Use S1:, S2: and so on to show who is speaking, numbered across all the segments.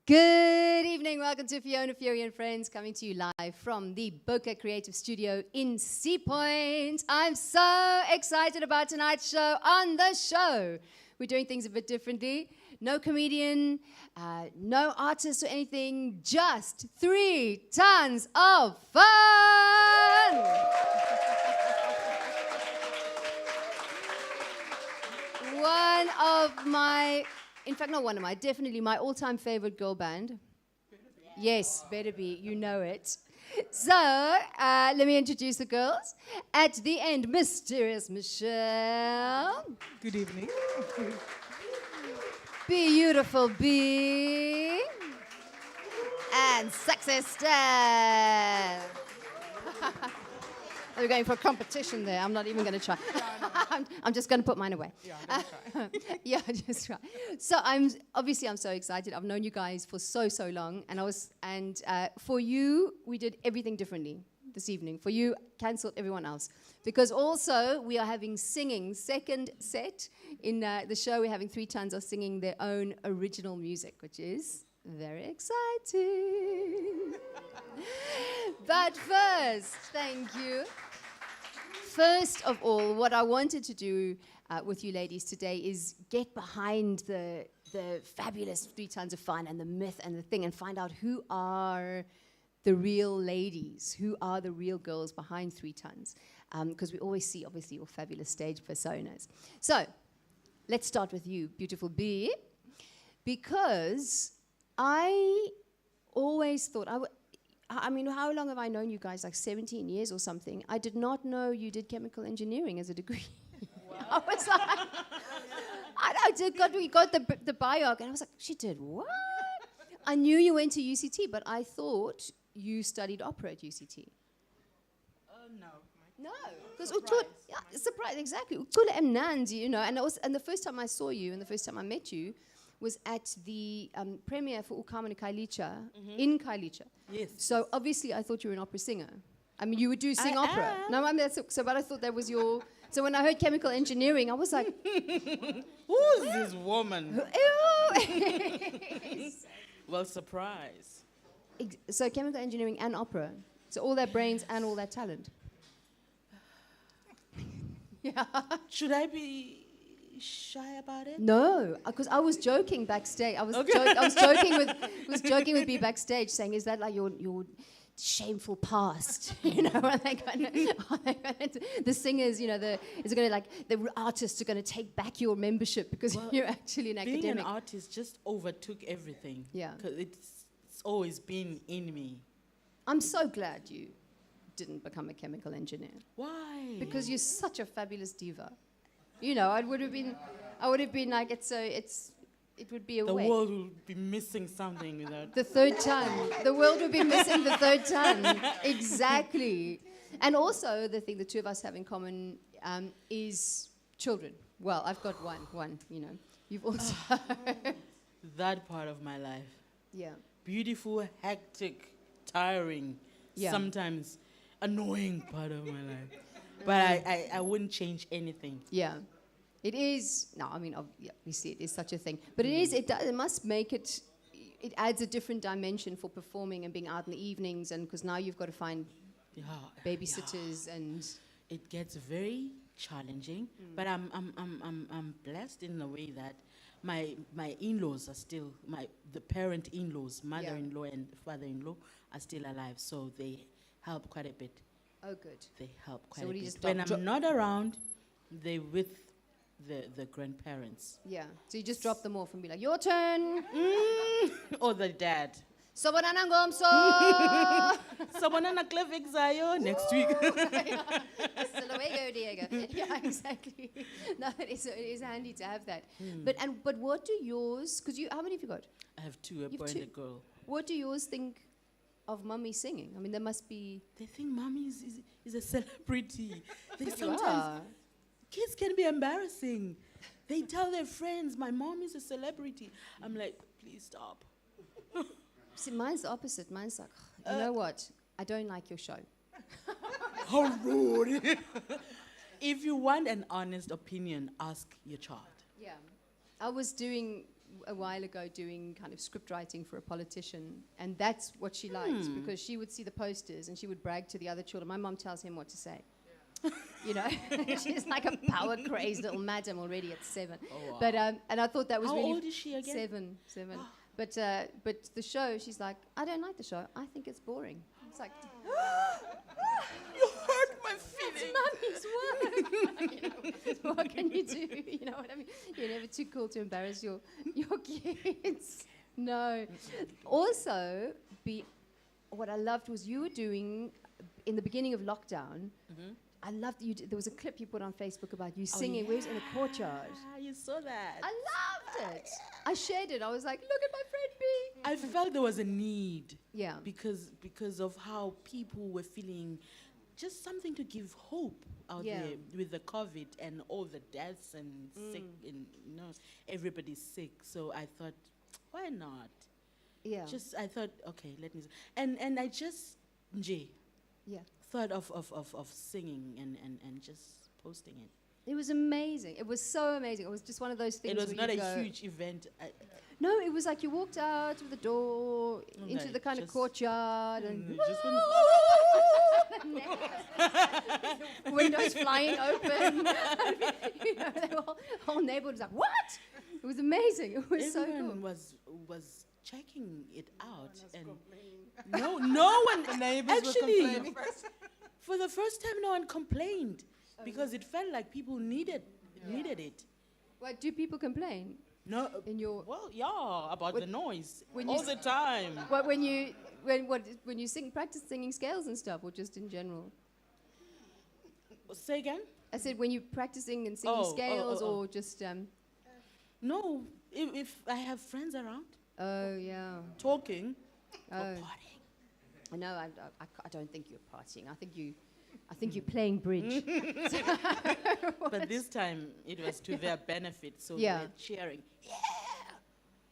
S1: Good evening. Welcome to Fiona, Furey and Friends, coming to you live from the Boca Creative Studio in Sea Point. I'm so excited about tonight's show. On the show, we're doing things a bit differently. No comedian, no artist or anything, just 3 tons of fun. One of my... In fact, not one of my, definitely my all-time favorite girl band. Yes, Better Be, you know it. So, let me introduce the girls. At the end, Mysterious Michelle.
S2: Good evening.
S1: Beautiful B. And Sexy Stan. We're going for a competition there. I'm not even going to try. I'm just going to put mine away.
S2: Yeah, I'm gonna try.
S1: Yeah, just try. So I'm so excited. I've known you guys for so long, and for you, we did everything differently this evening. For you, cancelled everyone else because also we are having singing second set in the show. We're having 3 tons of singing their own original music, which is very exciting. But first, thank you. First of all, what I wanted to do with you ladies today is get behind the fabulous 3 tons of fun and the myth and the thing and find out who are the real ladies, who are the real girls behind 3 tons. Because we always see, obviously, your fabulous stage personas. So, let's start with you, beautiful B. Because I always thought I mean, how long have I known you guys? Like 17 years or something. I did not know you did chemical engineering as a degree. Wow. I was like, we got the bio, and I was like, she did what? I knew you went to UCT, but I thought you studied opera at UCT.
S2: No.
S1: No, because surprise, exactly. You know, and the first time I saw you and the first time I met you was at the premiere for Ukamani Kailicha in Kailicha.
S2: Yes.
S1: So obviously I thought you were an opera singer. I mean, you would sing opera. No, I mean, but I thought that was your... So when I heard chemical engineering, I was like...
S2: Who's this woman? Well, surprise.
S1: So chemical engineering and opera. So all that brains and all that talent. Yeah.
S2: Should I be shy about it?
S1: No, because I was joking backstage. I was joking with B backstage, saying, "Is that like your shameful past?" You know, are they gonna the singers? You know, the artists are going to take back your membership because you're actually an academic.
S2: Being an artist just overtook everything.
S1: Yeah,
S2: because it's always been in me.
S1: I'm so glad you didn't become a chemical engineer.
S2: Why?
S1: Because you're such a fabulous diva. You know, I would have been like, it would be a
S2: The
S1: way.
S2: world would be missing something without...
S1: The 3rd ton. The world would be missing the 3rd ton. Exactly. And also, the thing the 2 of us have in common is children. Well, I've got one, you know. You've also...
S2: That part of my life.
S1: Yeah.
S2: Beautiful, hectic, tiring, sometimes annoying part of my life. But I wouldn't change anything.
S1: Yeah. It is, no, I mean, obviously it is such a thing. But it must make it adds a different dimension for performing and being out in the evenings, and because now you've got to find babysitters and...
S2: It gets very challenging, but I'm blessed in a way that my in-laws are still, the parent in-laws, mother-in-law and father-in-law are still alive, so they help quite a bit.
S1: Oh, good.
S2: They help quite
S1: so
S2: a bit. When I'm not around, they're with the grandparents.
S1: Yeah. So you just drop them off and be like, your turn.
S2: Or the dad.
S1: Sobanana ngomso.
S2: Sobanana klevik zayo next week.
S1: Still away go, Diego. Yeah, exactly. No, it is handy to have that. But what do yours, because how many have you got?
S2: I have 2, a boy and a girl.
S1: What do yours think of mummy singing? I mean, there must be...
S2: They think mommy is a celebrity. They sometimes... Kids can be embarrassing. They tell their friends, my mom is a celebrity. I'm like, please stop.
S1: See, mine's the opposite. Mine's like, you know what? I don't like your show.
S2: How rude. If you want an honest opinion, ask your child.
S1: Yeah. I was doing a while ago doing kind of script writing for a politician, and that's what she likes because she would see the posters and she would brag to the other children. My mom tells him what to say. You know, she's like a power crazed little madam already at 7.
S2: Oh, wow.
S1: But and I thought that was
S2: How
S1: really
S2: old is she again?
S1: 7. But the show, she's like, I don't like the show. I think it's boring. It's like,
S2: You hurt my feelings.
S1: Mummy's work. You know, what can you do? You know what I mean? You're never too cool to embarrass your kids. No. Also, what I loved was you were doing in the beginning of lockdown. I loved that there was a clip you put on Facebook about you singing. Where's in a courtyard?
S2: You saw that.
S1: I loved it. I shared it. I was like, look at my friend B.
S2: I felt there was a need.
S1: Yeah.
S2: Because of how people were feeling, just something to give hope out there with the COVID and all the deaths and sick, and everybody's sick. So I thought, why not?
S1: Yeah.
S2: I thought, okay, let me. And I just, thought of singing and just posting it.
S1: It was amazing. It was so amazing. It was just one of those things.
S2: It was
S1: where
S2: not
S1: you
S2: a
S1: go,
S2: huge event.
S1: No, it was like you walked out of the door into the kind of courtyard and windows flying open. You know, the whole neighborhood was like, what? It was amazing. It was so
S2: Everyone
S1: cool.
S2: was checking it out, and no one.
S3: The neighbors were
S2: Actually,
S3: complaining.
S2: for the first time, no one complained because it felt like people needed it.
S1: What, do people complain?
S2: No,
S1: In your
S2: about the noise
S1: when
S2: all
S1: you
S2: the time.
S1: what when you practice singing scales and stuff, or just in general?
S2: Say again?
S1: I said when you're practicing and singing scales, or just
S2: No, if I have friends around
S1: Oh yeah.
S2: talking or
S1: Oh.
S2: partying.
S1: No, I don't think you're partying. I think you're playing bridge.
S2: But this time it was to their benefit, so
S1: Yeah.
S2: they were cheering.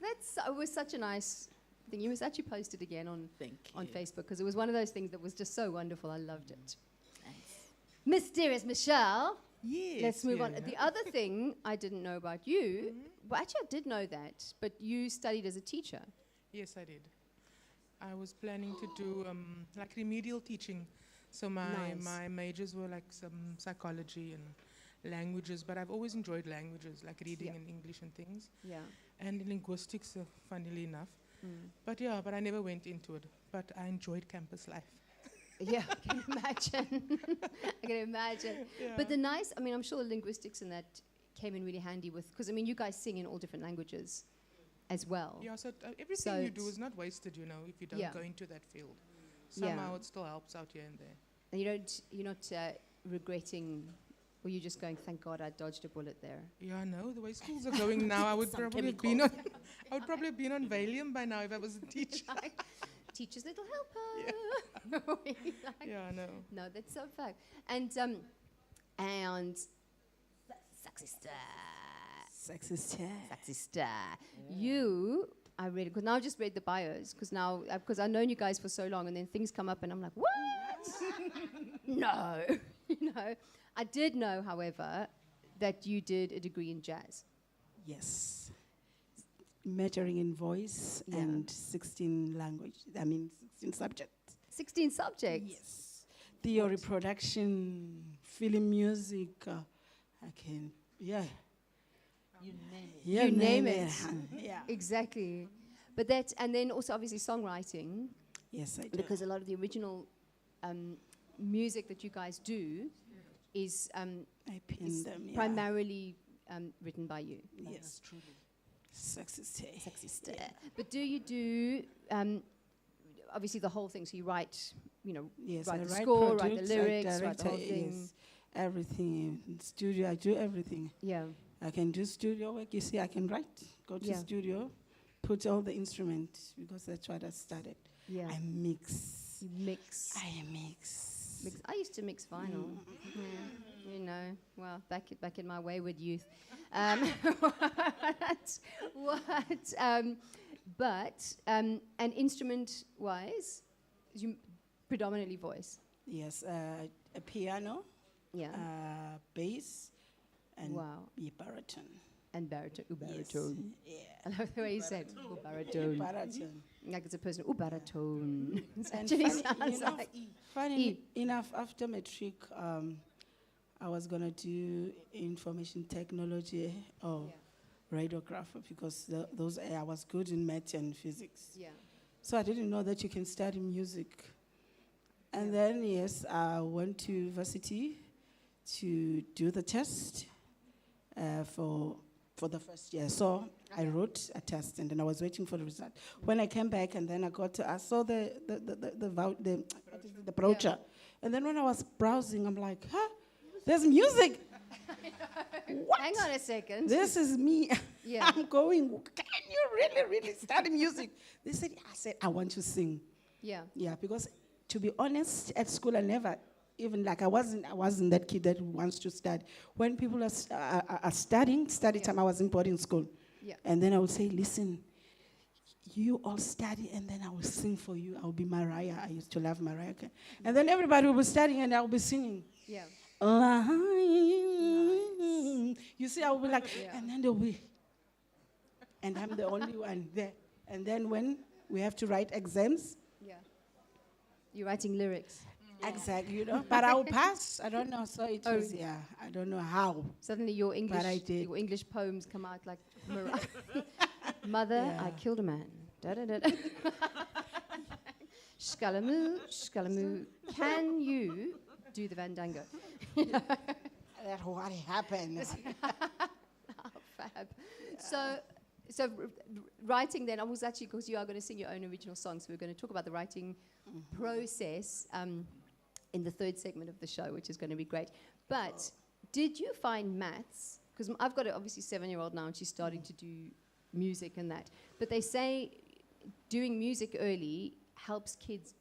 S1: It was such a nice thing. You must actually post it again on
S2: Thank
S1: on
S2: you.
S1: Facebook because it was one of those things that was just so wonderful. I loved it.
S2: Thanks.
S1: Mysterious Michelle.
S3: Yes.
S1: Let's move on.
S3: Fiona.
S1: The other thing I didn't know about you, well, actually I did know that, but you studied as a teacher.
S3: Yes, I did. I was planning to do like remedial teaching. So my majors were like some psychology and languages, but I've always enjoyed languages, like reading and English and things.
S1: Yeah.
S3: And linguistics, funnily enough. But I never went into it. But I enjoyed campus life.
S1: Yeah, I can imagine. I can imagine.
S3: Yeah.
S1: But I'm sure the linguistics and that came in really handy because, you guys sing in all different languages as well.
S3: Yeah, so everything
S1: So
S3: you do
S1: it's-
S3: is not wasted, if you don't
S1: Yeah.
S3: go into that field.
S1: Yeah.
S3: Somehow it still helps out here and there.
S1: And you're not regretting, or you're just going, thank God I dodged a bullet there.
S3: Yeah, no, the way schools are going now, I would
S2: Some
S3: probably have been on, I would probably have been on Valium by now if I was a teacher.
S1: Teacher's little helper.
S3: Yeah, no.
S1: No, that's so fact. And sexy star. I read it because now I just read the bios because I've known you guys for so long, and then things come up and I'm like, what? No, I did know, however, that you did a degree in jazz.
S4: Yes. Majoring in voice
S1: Yeah.
S4: and 16 subjects.
S1: 16 subjects.
S4: Yes. Theory, production, film music.
S2: You name it.
S4: You
S1: name it.
S4: Yeah.
S1: Exactly. And then also obviously songwriting,
S4: Yes, I do.
S1: because a lot of the original music that you guys do is
S4: I pinned them. Yeah.
S1: primarily written by you.
S4: Yes.
S2: Truly.
S4: Sexy stay.
S1: Sexy star. But do you do obviously the whole thing? So you write,
S4: Yes,
S1: write
S4: I
S1: the
S4: write
S1: score, write the
S4: produce, I
S1: lyrics, write the whole
S4: direct,
S1: thing.
S4: yes. Everything. In studio, I do everything.
S1: Yeah.
S4: I can do studio work. You see, I can write, go to
S1: Yeah.
S4: studio, put all the instruments, because that's what I started.
S1: Yeah.
S4: I mix.
S1: You mix.
S4: I mix.
S1: I used to mix vinyl. Yeah. Well, back in my wayward youth. But and instrument-wise, you predominantly voice.
S4: Yes, a piano,
S1: Yeah.
S4: bass, and
S1: Wow.
S4: baritone.
S1: and baritone. Ooh,
S4: Yes.
S1: baritone.
S4: Yeah.
S1: I love the way you say it. Ooh, baritone.
S4: Baritone.
S1: Like it's a person. Ooh, baritone. It
S4: And
S1: actually
S4: funny
S1: sounds
S4: enough-
S1: like.
S4: Funny enough, after matric, I was gonna do information technology or radiographer because those I was good in math and physics.
S1: Yeah.
S4: So I didn't know that you can study music. And then yes, I went to university to do the test for the first year. So I wrote a test and then I was waiting for the result. When I came back and then I saw the brochure. And then when I was browsing, I'm like, huh, there's music. What?
S1: Hang on a second.
S4: This is me.
S1: Yeah.
S4: I'm going, can you really study music? They said, I said, I want to sing.
S1: Yeah.
S4: Yeah, because to be honest, at school I never even I wasn't that kid that wants to study. When people are studying, study time, I was in boarding school.
S1: Yeah.
S4: And then I would say, listen, you all study and then I will sing for you. I will be Mariah. I used to love Mariah. And then everybody will be studying and I will be singing.
S1: Yeah.
S4: You see, I will be like, and then they'll be, and I'm the only one there. And then when we have to write exams,
S1: Yeah. You're writing lyrics.
S4: exactly, you know, but I'll pass. I don't know. So it was, I don't know how.
S1: Suddenly your
S4: I did.
S1: your English poems come out like Mariah. Mother,
S4: Yeah.
S1: I killed a man. Da, da, da, da. Shkalamoo, shkalamoo. Can you do the Vandango?
S4: That's what happened.
S1: Fab. So writing then, I was actually, because you are going to sing your own original songs, so we're going to talk about the writing process in the third segment of the show, which is going to be great. But did you find maths, because I've got an obviously 7-year-old now and she's starting to do music and that, but they say doing music early helps kids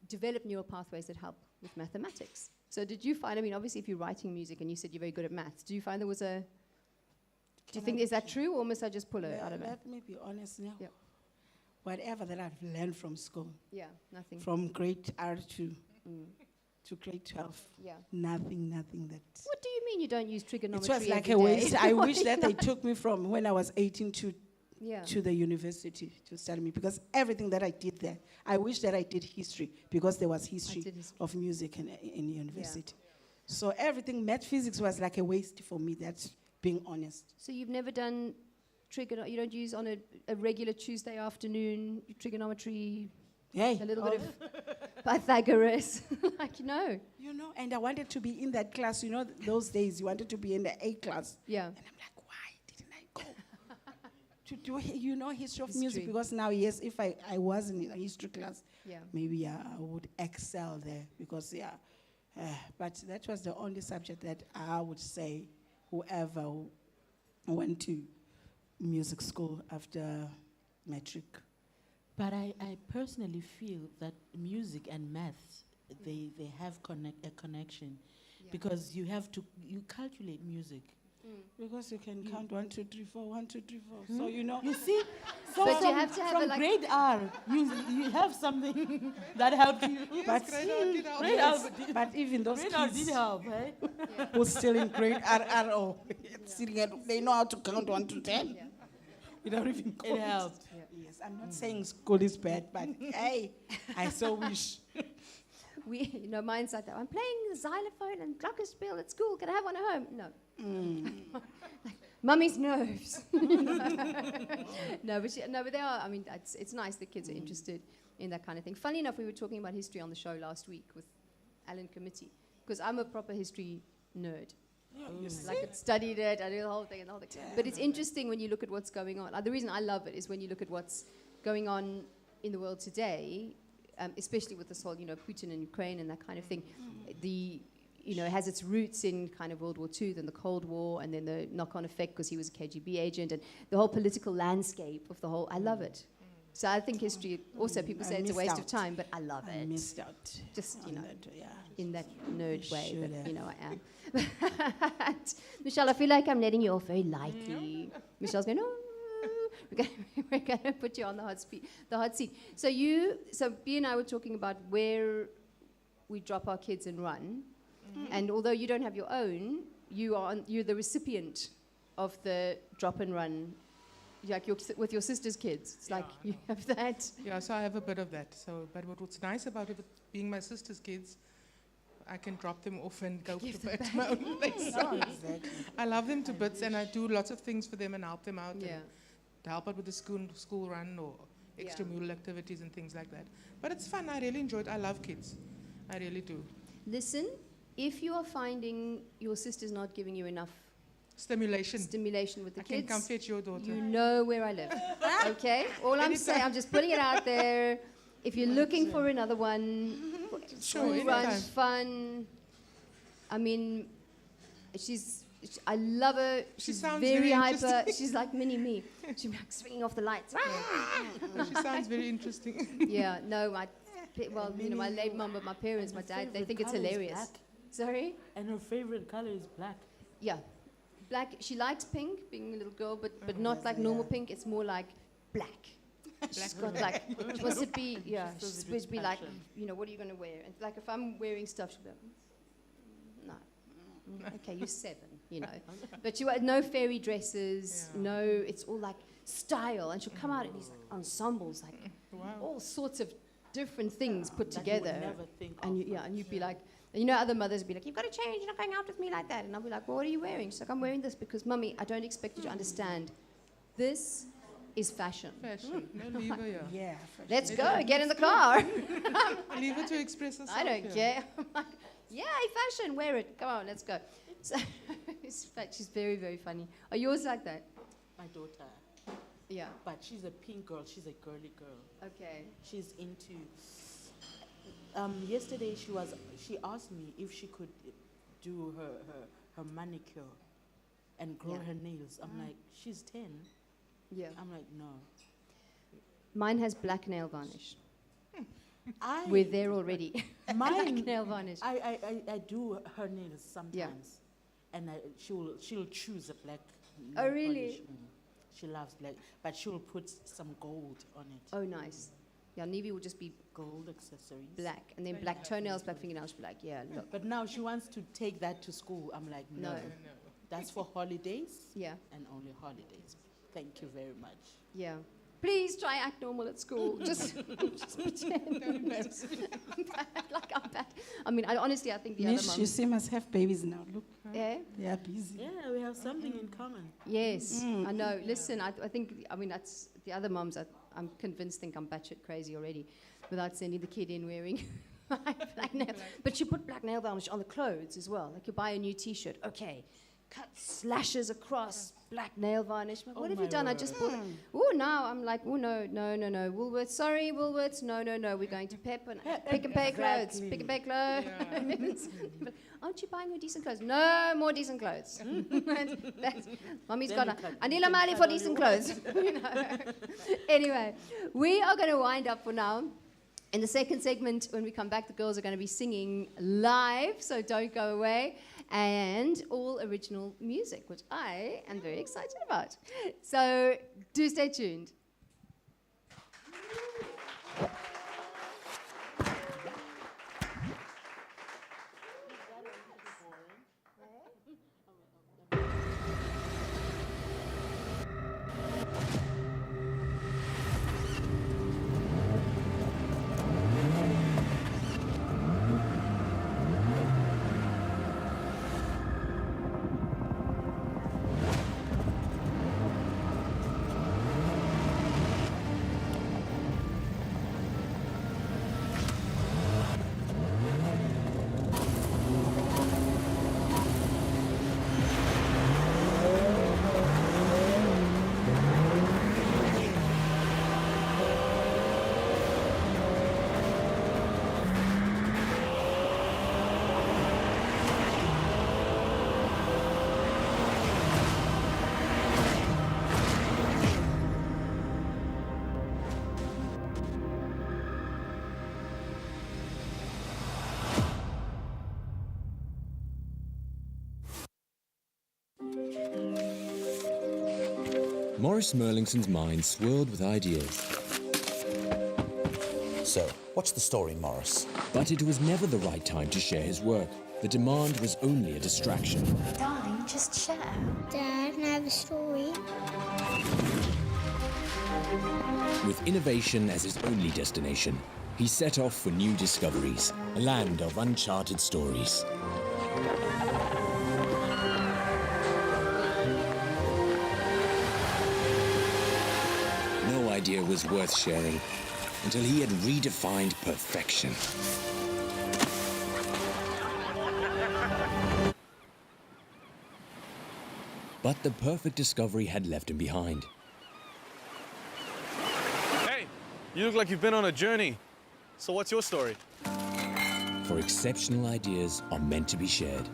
S1: develop neural pathways that help with mathematics. So did you find, I mean, obviously if you're writing music and you said you're very good at maths, do you find there was a, do you think, is that true or must I just pull it? I don't know.
S4: Let me be honest now.
S1: Yep.
S4: Whatever that I've learned from school,
S1: Yeah, nothing.
S4: from grade R2 to grade 12,
S1: Yeah.
S4: nothing that.
S1: What do you mean you don't use
S4: It
S1: trigonometry
S4: was like
S1: every
S4: a
S1: day?
S4: waste. I wish that they took me from when I was 18
S1: Yeah.
S4: to the university to study me, because everything that I did there, I wish that I did history, because there was history
S1: did history.
S4: of music in university. So everything, math, physics was like a waste for me, that's being honest.
S1: So you've never done trigonometry, you don't use on a regular Tuesday afternoon trigonometry,
S4: Hey,
S1: a little bit of Pythagoras, like, no.
S4: you know, and I wanted to be in that class, you know, those days you wanted to be in the A class.
S1: Yeah.
S4: And I'm like, why didn't I go to do, you know, history of
S1: History.
S4: music? Because now, yes, if I was in a history class,
S1: Yeah.
S4: maybe I would excel there, because, but that was the only subject that I would say whoever went to music school after matric.
S2: But I personally feel that music and maths, they have a connection, because you calculate music.
S4: Because you can count 1, 2, 3, 4, 1, 2, 3, 4. So, you know.
S2: You see, so
S1: But you
S2: from,
S1: have to have
S2: from
S1: a, like-
S2: grade R, you have something that helped you.
S4: But,
S2: Grade R did-
S4: but even those
S2: grade R did
S4: kids
S2: help, eh?
S4: who's still in grade RRO, sitting at, they know how to count 1 to 10.
S1: Yeah.
S4: Without even
S2: It
S4: counting.
S2: helped.
S4: Yes, I'm not saying school is bad, but hey, I so wish.
S1: Mine's like that. I'm playing the xylophone and glockenspiel at school. Can I have one at home? No. Mummy's nerves. No, but they are. I mean, it's nice that kids are interested in that kind of thing. Funny enough, we were talking about history on the show last week with Alan Committee, because I'm a proper history nerd. Like I studied it, I do the whole thing and the whole thing. But it's interesting when you look at what's going on. The reason I love it is when you look at what's going on in the world today, especially with this whole, Putin and Ukraine and that kind of thing. It has its roots in kind of World War II, then the Cold War, and then the knock-on effect because he was a KGB agent, and the whole political landscape of the whole. I love it. So I think history. Also, people say it's a waste of time, but I love it.
S4: I missed out.
S1: Just
S4: on that, yeah.
S1: in that nerd way
S4: should
S1: that
S4: have.
S1: I am. Michelle, I feel like I'm letting you off very lightly. Michelle's going, no, we're gonna put you on the hot seat. So B and I were talking about where we drop our kids and run, and although you don't have your own, you're the recipient of the drop and run, like with your sister's kids. It's like
S3: Yeah,
S1: you have that.
S3: Yeah, so I have a bit of that. So, but what's nice about it being my sister's kids, I can drop them off and go at my own pace.
S4: Exactly.
S3: I love them to bits, and I do lots of things for them and help them out.
S1: Yeah.
S3: And to help out with the school run or extramural activities and things like that. But it's fun. I really enjoy it. I love kids. I really do.
S1: Listen, if you are finding your sister's not giving you enough
S3: Stimulation.
S1: stimulation with the
S3: I can come
S1: kids,
S3: fetch your daughter.
S1: you know where I live. Okay? All I'm saying, I'm just putting it out there. If you're looking for another one,
S3: Sure,
S1: school
S3: anytime.
S1: runs, fun. I mean, I love her. She's
S3: sounds
S1: very
S3: very
S1: hyper.
S3: interesting.
S1: She's like mini me. She's like swinging off the lights.
S3: She sounds very interesting.
S1: Yeah, no, my late mum, but my parents, my dad, they think it's hilarious. Sorry?
S2: And her favorite color is black.
S1: Yeah. Black. She likes pink, being a little girl, but not like normal pink. It's more like black. She's got like, she wants to be, she's supposed to be like, what are you going to wear? And like if I'm wearing stuff, she'll be like, no. Okay, you're 7, But you had no fairy dresses, no, it's all like style. And she'll come out in these like ensembles, like all sorts of different things put
S2: That you would
S1: together.
S2: never think
S1: And
S2: of.
S1: you'd be like, and other mothers would be like, you've got to change, you're not going out with me like that. And I'll be like, well, what are you wearing? She's like, I'm wearing this because, Mummy, I don't expect you to understand. This is fashion.
S3: Fashion. No, leave her,
S4: Yeah.
S1: Let's go, get in the car.
S3: Leave her to express herself.
S1: I don't care. I'm like, yay, fashion, wear it. Come on, let's go. So she's very, very funny. Are yours like that?
S2: My daughter.
S1: Yeah.
S2: But she's a pink girl. She's a girly girl.
S1: Okay.
S2: She's into... yesterday she asked me if she could do her manicure and grow her nails. I'm like, she's 10.
S1: Yeah.
S2: I'm like, no.
S1: Mine has black nail varnish.
S2: I
S1: We're there already. Black
S2: mine.
S1: nail varnish.
S2: I do her nails sometimes, and she'll choose a black.
S1: Oh,
S2: nail
S1: really?
S2: polish. She loves black, but she'll put some gold on it.
S1: Oh, nice. Yeah, Nevi will just be
S2: Gold accessories.
S1: black, and then black toenails, black fingernails. She'll be like, yeah, look.
S2: But now she wants to take that to school. I'm like, no.
S1: No.
S2: That's for holidays
S1: Yeah,
S2: and only holidays. Thank you very much.
S1: yeah. Please try act normal at school. Just pretend. Like I'm bad. I mean, honestly, I think the
S4: Miss,
S1: other
S4: you
S1: mums.
S4: see, must have babies now. Look,
S1: Yeah.
S4: they are busy.
S2: Yeah, we have something in common.
S1: Yes, I know. Listen, I think, that's the other mums. I'm convinced think I'm batshit crazy already, without sending the kid in wearing black nail. But you put black nail varnish on the clothes as well. Like you buy a new T-shirt, okay, cut slashes across, black nail varnish. But what have you done? I just bought it. Oh, now I'm like, oh no. Woolworths, sorry, Woolworths. No. We're going to Pick and Pay Clothes. Pick and Pay Clothes. Aren't you buying more decent clothes? No, more decent clothes. That's Mummy's got I need a money for decent clothes. Anyway, we are going to wind up for now. In the second segment, when we come back, the girls are going to be singing live, so don't go away. And all original music, which I am very excited about. So do stay tuned.
S5: Maurice Merlingson's mind swirled with ideas,
S6: So, what's the story, Morris?
S5: but it was never the right time to share his work. The demand was only a distraction.
S7: Darling, just share.
S8: Dad, can I have
S7: a story.
S5: With innovation as his only destination, he set off for new discoveries, a land of uncharted stories. No idea was worth sharing until he had redefined perfection. But the perfect discovery had left him behind.
S8: Hey, you look like you've been on a journey. So what's your story?
S5: For exceptional ideas are meant to be shared.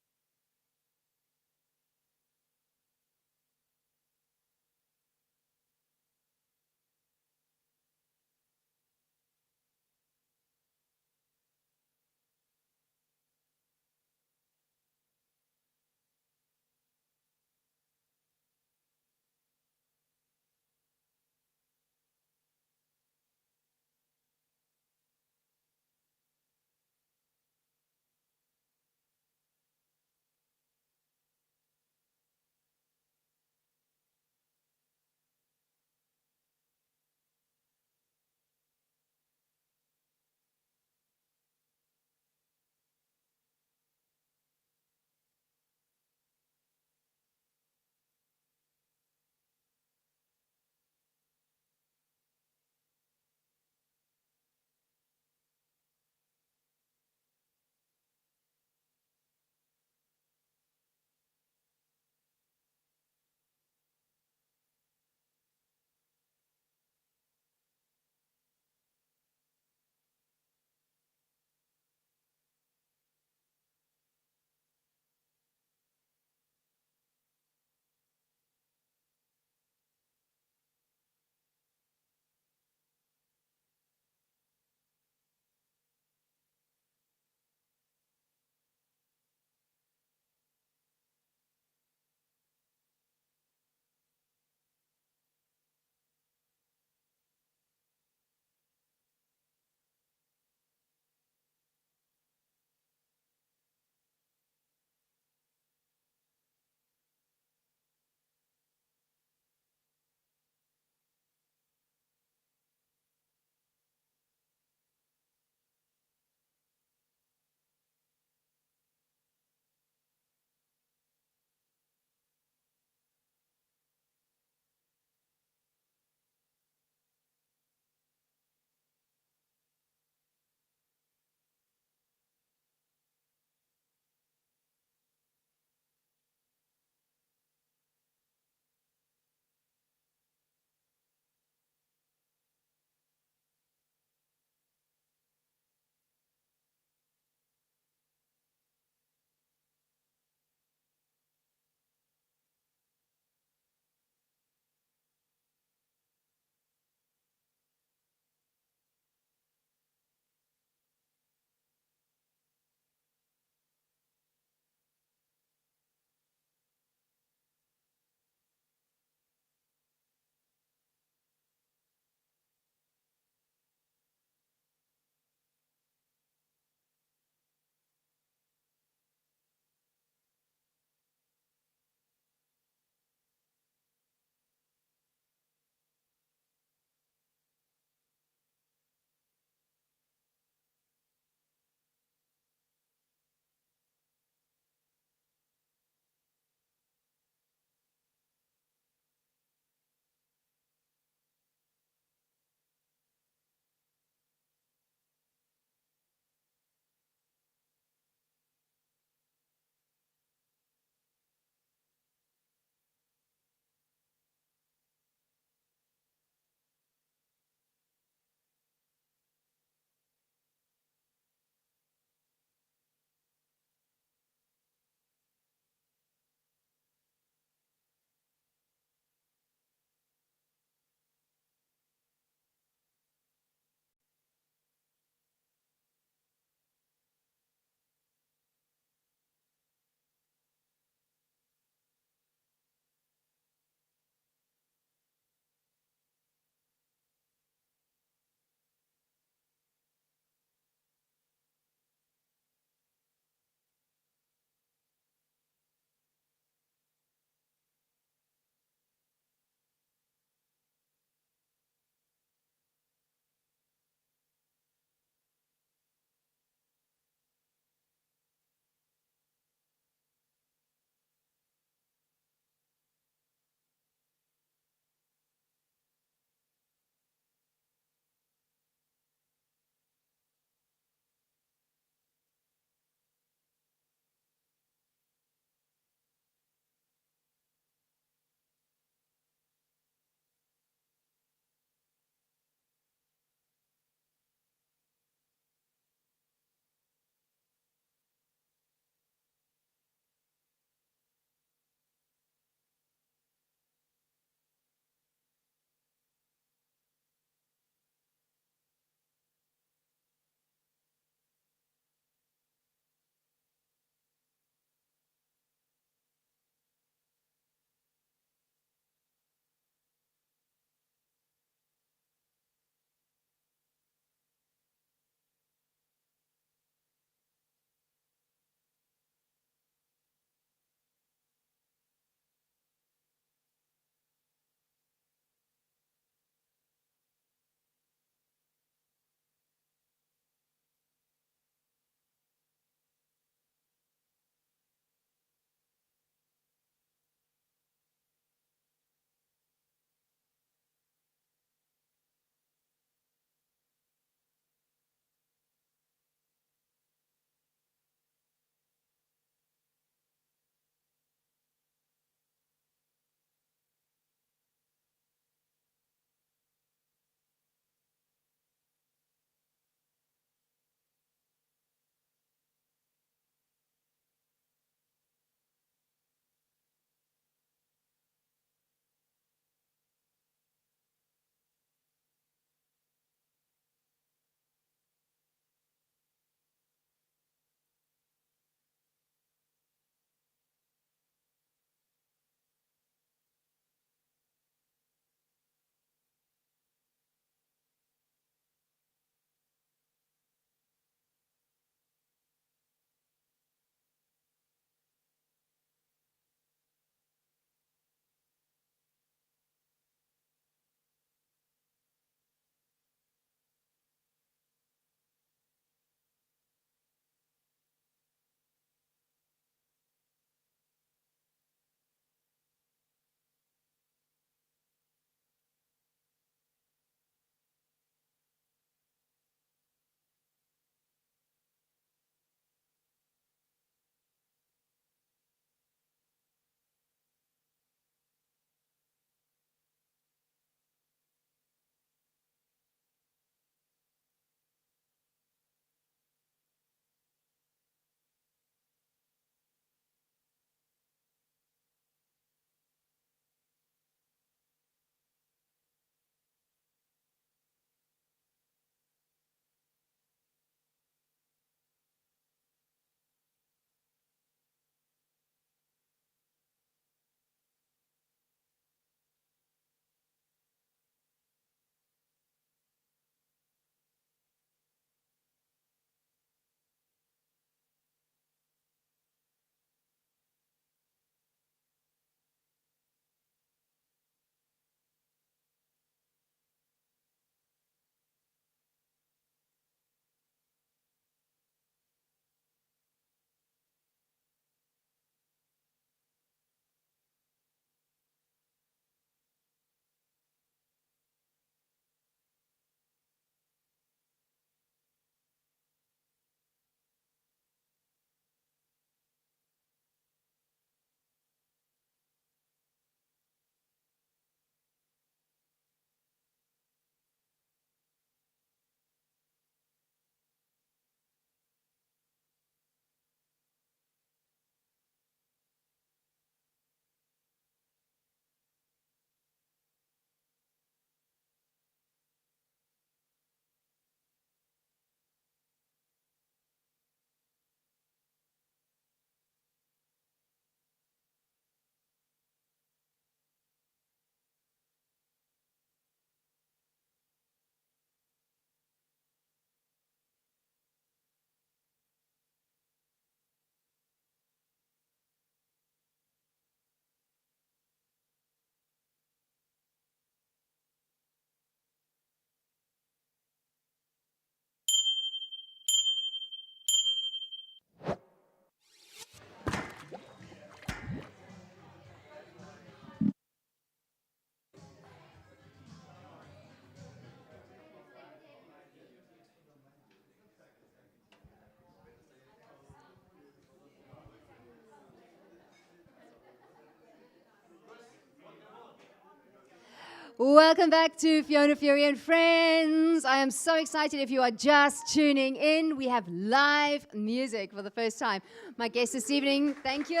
S1: Welcome back to Fiona, Furey and Friends. I am so excited if you are just tuning in. We have live music for the first time. My guest this evening, thank you.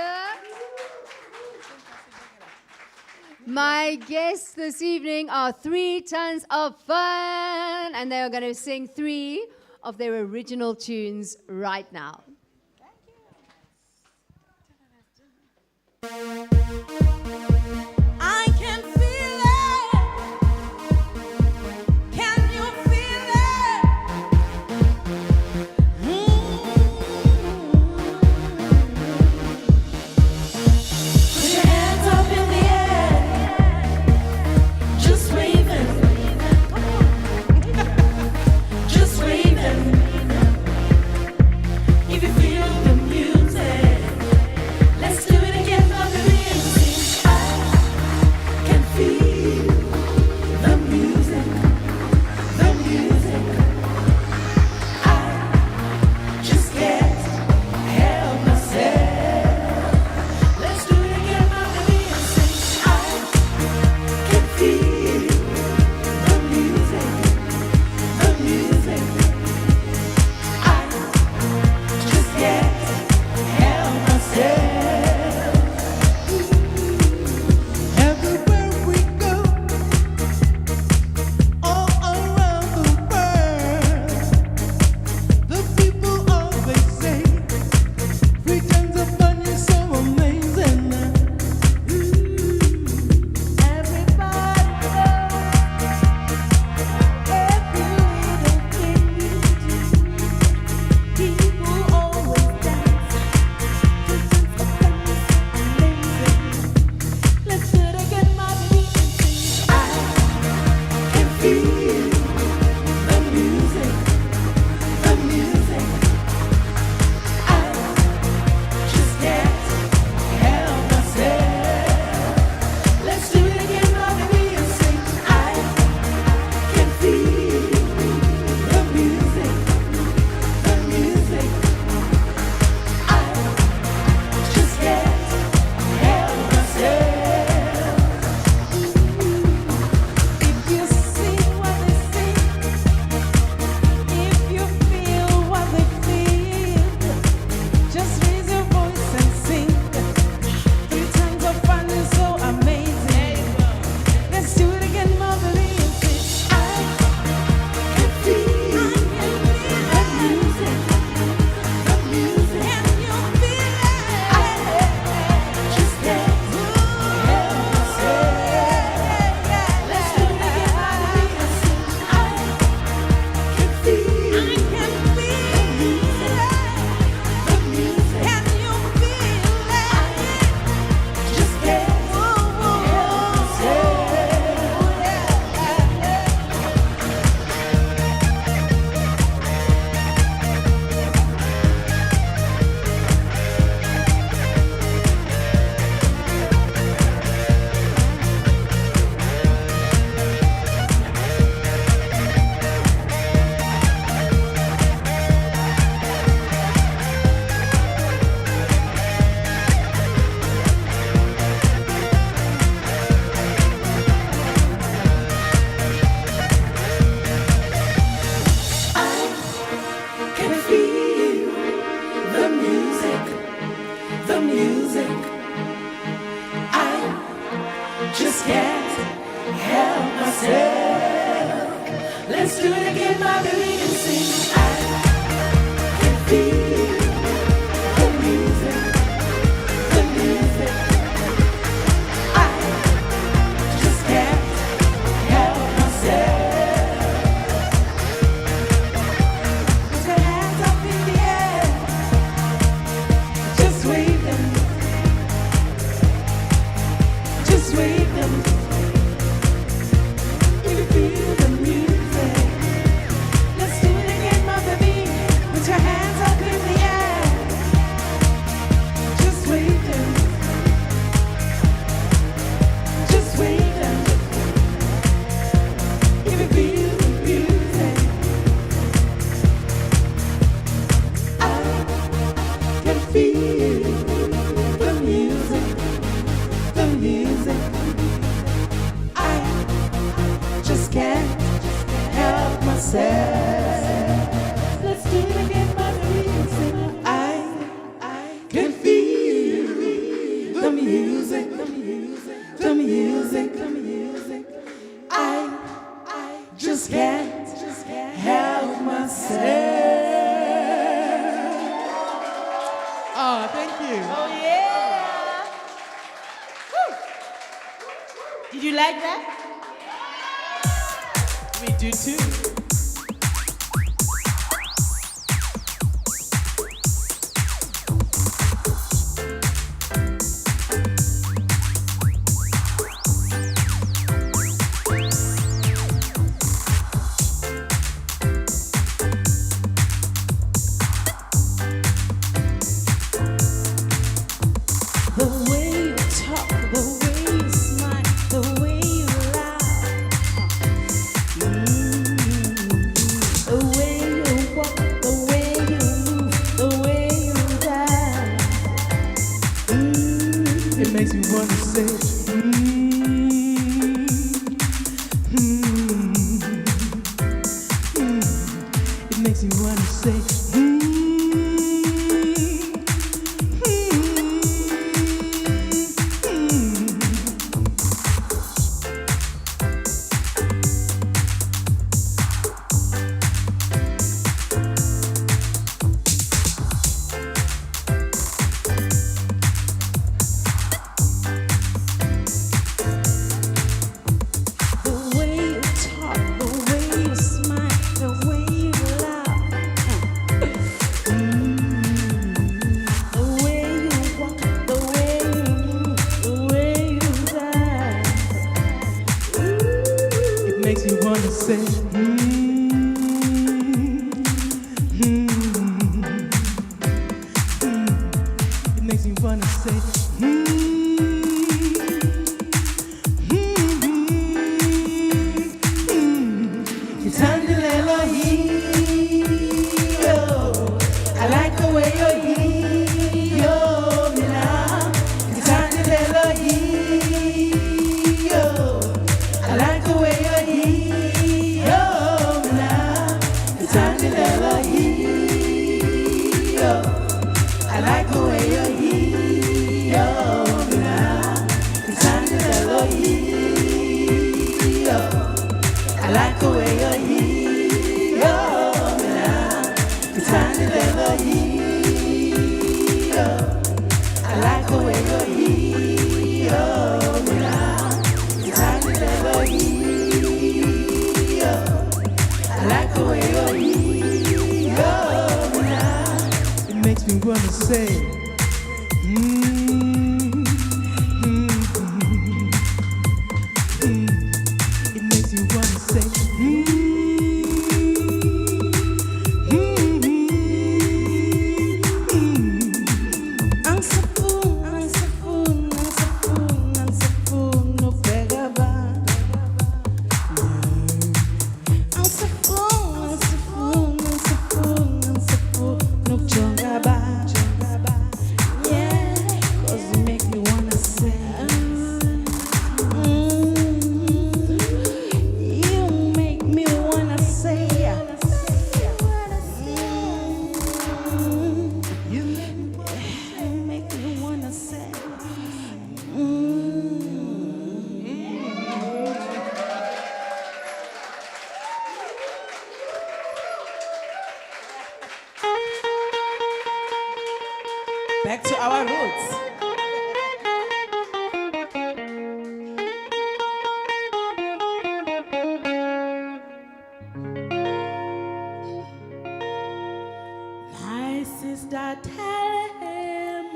S1: My guests this evening are 3 Tons of Fun, and they are going to sing 3 of their original tunes right now.
S7: I can feel it. Can you feel it? Put your hands up in the air, just waving, just waving. If you feel the music, let's do it again. Let's do it again, Marguerite, and sing. I can feel the music, the music. I just can't help myself. Put your hands up in the air, just wave them, just wave them. If you feel the music, let's
S4: myself. Let's do it again, my music. I can feel the music, the music, the music, the music. I just can't help myself.
S3: Oh, thank you.
S2: Oh, yeah. Woo. Did you like that? We do too.
S4: The way you talk, the way you smile, the way you laugh. The way you walk, the way you move, the way you dance.
S3: It makes me want to say, It makes me want to say,
S4: The way you talk, the way you smile, the way you laugh. The way you walk, the way you move, the way you dance.
S3: it makes me want to say, It makes me want to say,
S4: Kitandilelo yo, I like the way you're yo, mina. Kitandilelo yo, I like the way you're yo, mina. Kitandilelo yo, I like the way you're yo, mina. Kitandilelo yo. I like the way you're yo, mina. Kitandilelo yo. I like the way you're yo, mina. Kitandilelo yo. I like the way you're yo, mina.
S3: it makes me want to say, It makes me want to say,
S4: Ang sapun, ang sapun, ang sapun, ang sapun, no pega ba? Ang sapun, ang sapun, ang sapun, ang sapun, no chonga ba? Yeah, 'cause you make me wanna say, you make me wanna say, you make me wanna say. Back to our roots. My sister, tell him,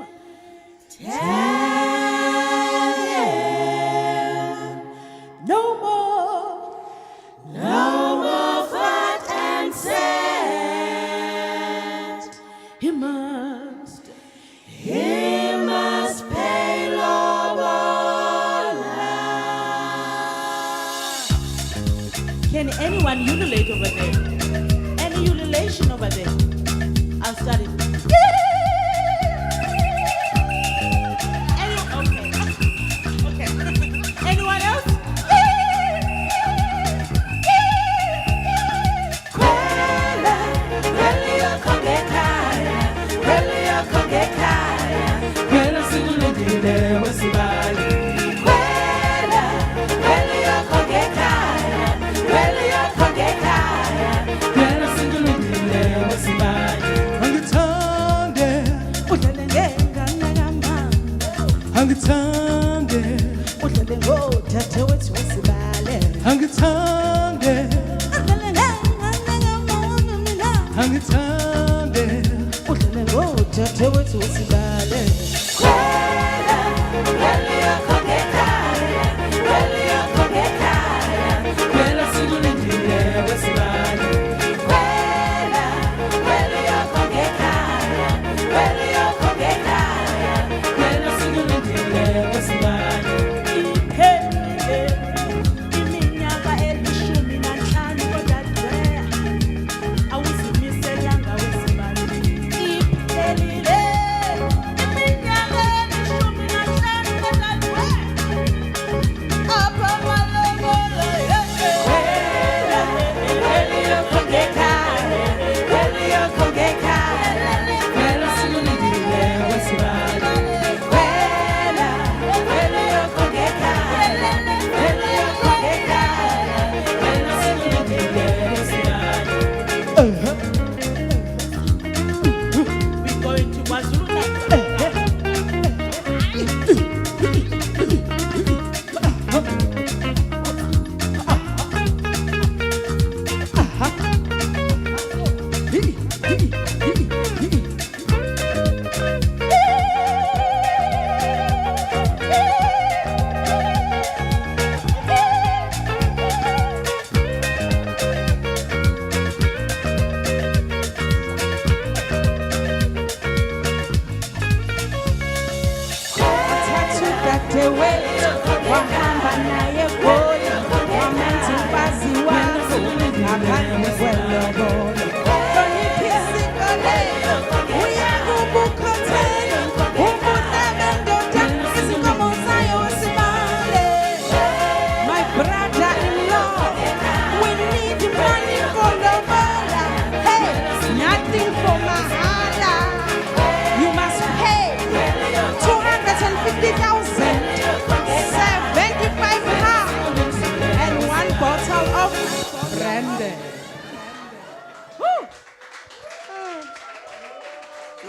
S4: no more fat and sad. He must pay lobola. Can anyone ululate over there? Any ululation over there? I'll start it. Okay. Anyone else?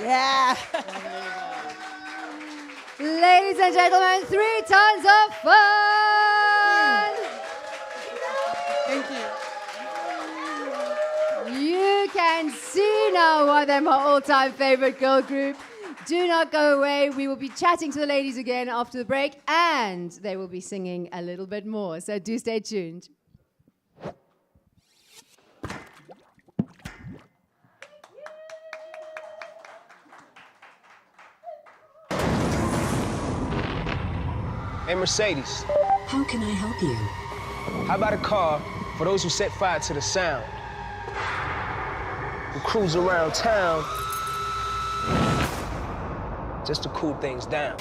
S4: Yeah.
S1: Ladies and gentlemen, 3 tons of fun!
S3: Thank you.
S1: You can see now why they're my all-time favorite girl group. Do not go away. We will be chatting to the ladies again after the break, and they will be singing a little bit more. So do stay tuned.
S9: Hey, Mercedes,
S10: How can I help you?
S9: how about a car for those who set fire to the sound? Who cruise around town just to cool things down.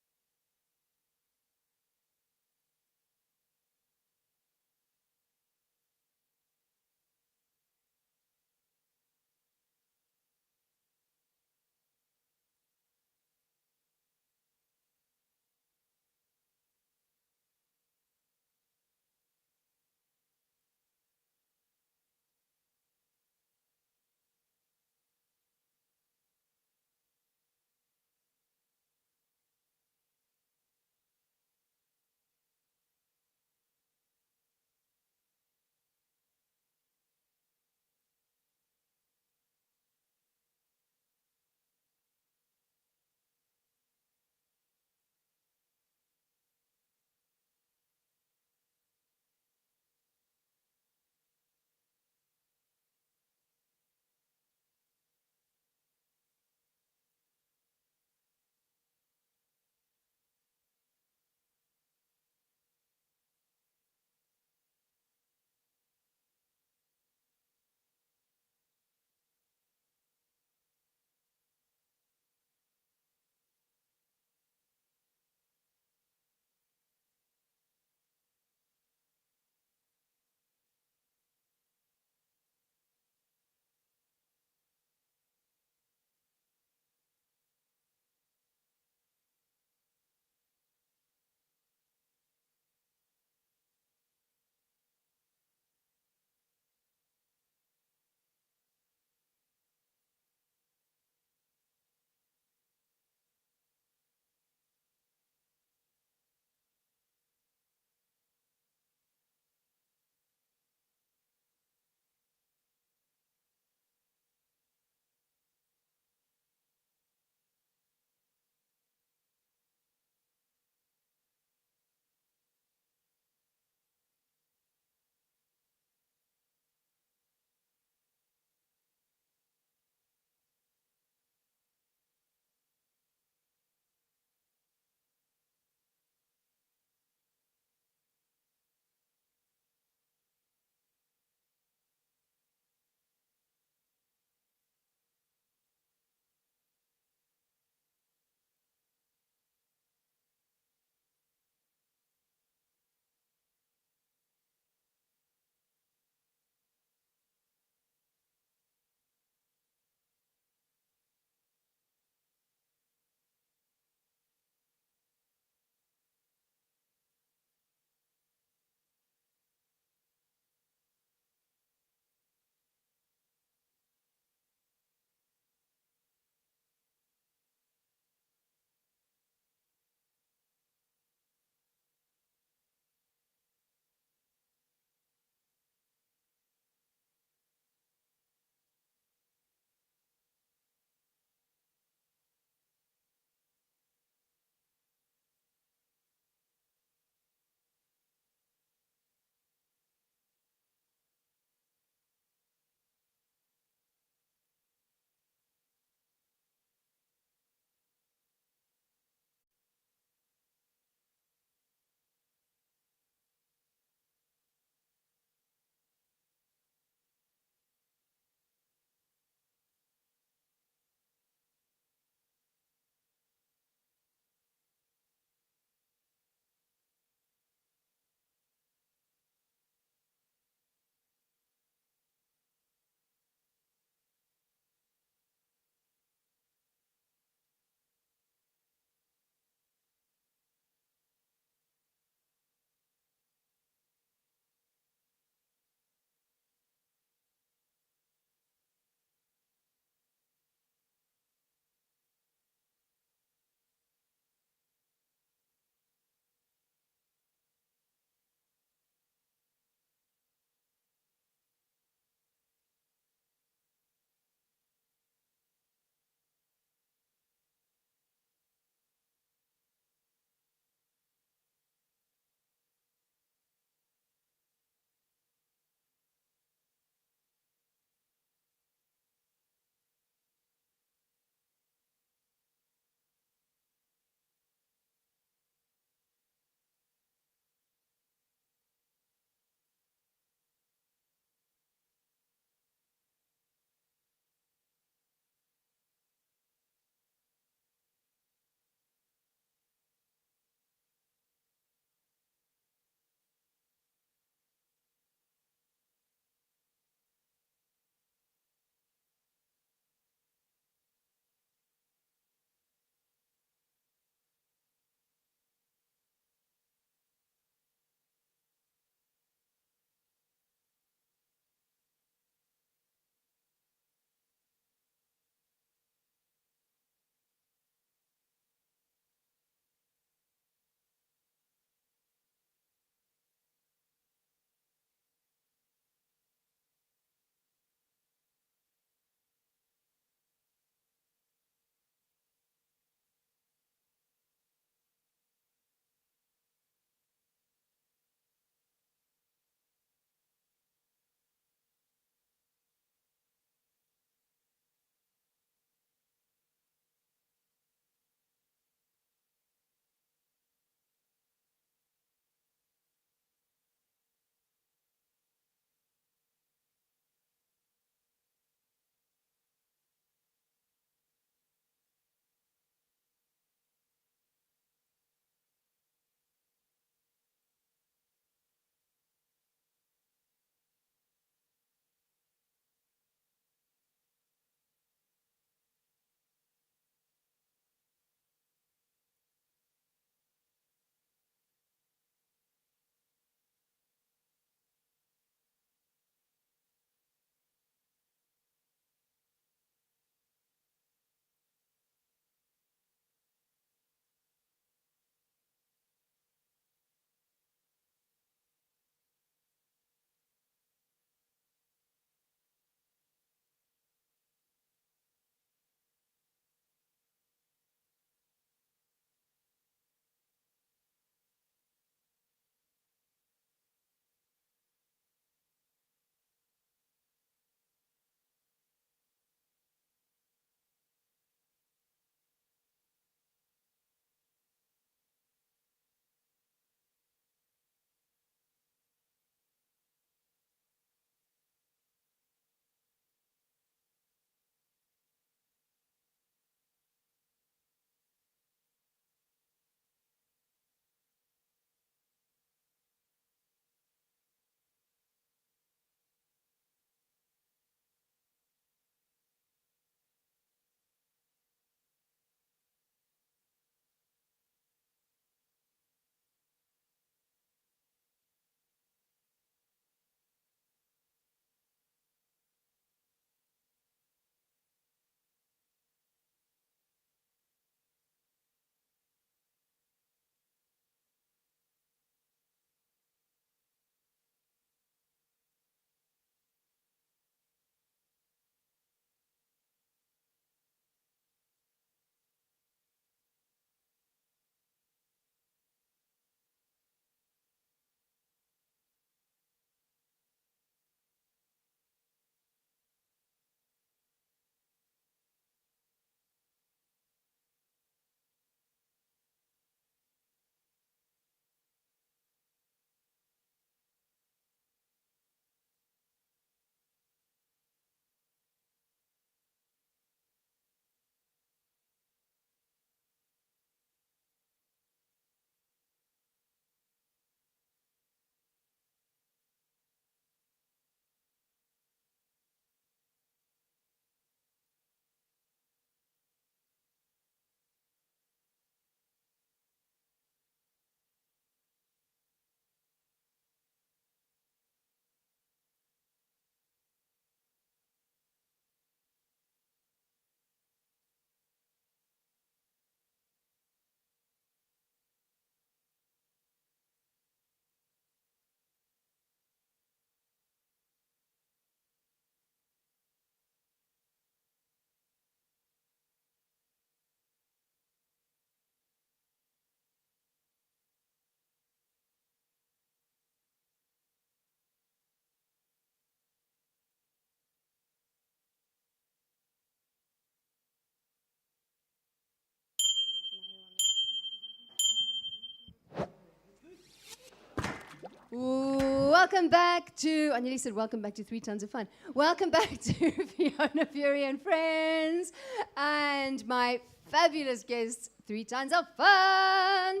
S1: Welcome back to, I nearly said welcome back to 3 Tons of Fun. Welcome back to Fiona, Furey and Friends and my fabulous guests, 3 Tons of Fun.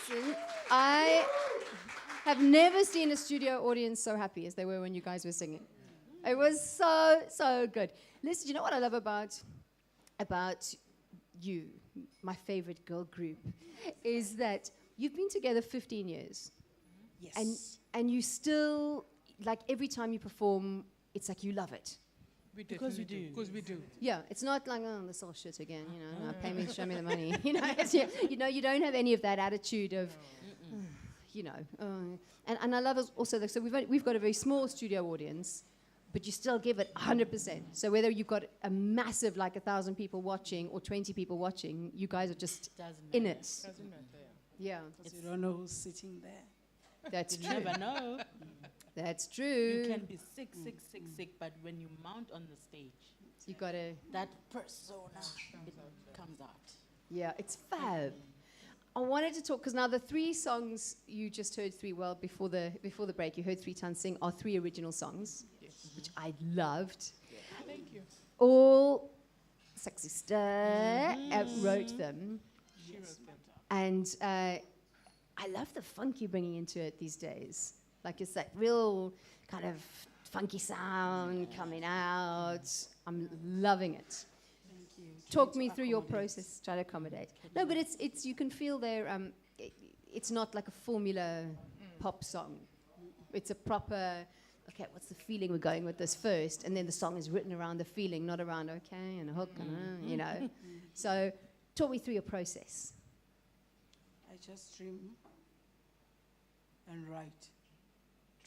S1: Listen, I have never seen a studio audience so happy as they were when you guys were singing. It was so good. Listen, you know what I love about you, my favorite girl group, is that you've been together 15 years.
S4: Yes.
S1: And you still, like every time you perform, it's like you love it.
S3: Because we do. Because we do.
S1: Yeah, it's not like, oh, this all shit again, you know, pay me, show me the money. You know, you don't have any of that attitude of, you know. And I love also, so we've got a very small studio audience, but you still give it 100%. So whether you've got a massive, like 1,000 people watching or 20 people watching, you guys are just in it.
S3: Doesn't matter.
S1: Yeah.
S4: Because you don't know who's sitting there.
S1: That's
S2: You
S1: true.
S2: never know.
S1: That's
S2: You
S1: true.
S2: can be sick, but when you mount on the stage,
S1: You gotta,
S2: that persona, it comes out.
S1: yeah, it's fab. I wanted to talk, because now the 3 songs you just heard before the break, you heard 3 Tons sing, are 3 original songs, which I loved.
S3: Thank you.
S1: All Sexy Star wrote them.
S3: She wrote them.
S1: And I love the funk you're bringing into it these days. Like it's that real kind of funky sound coming out. I'm loving it.
S4: Thank you.
S1: Talk me through your process. Try to accommodate. No, but it's you can feel there. It's not like a formula pop song. It's a proper. Okay, what's the feeling we're going with this first, and then the song is written around the feeling, not around okay and a hook, and you know. So, talk me through your process.
S4: I just dream and write.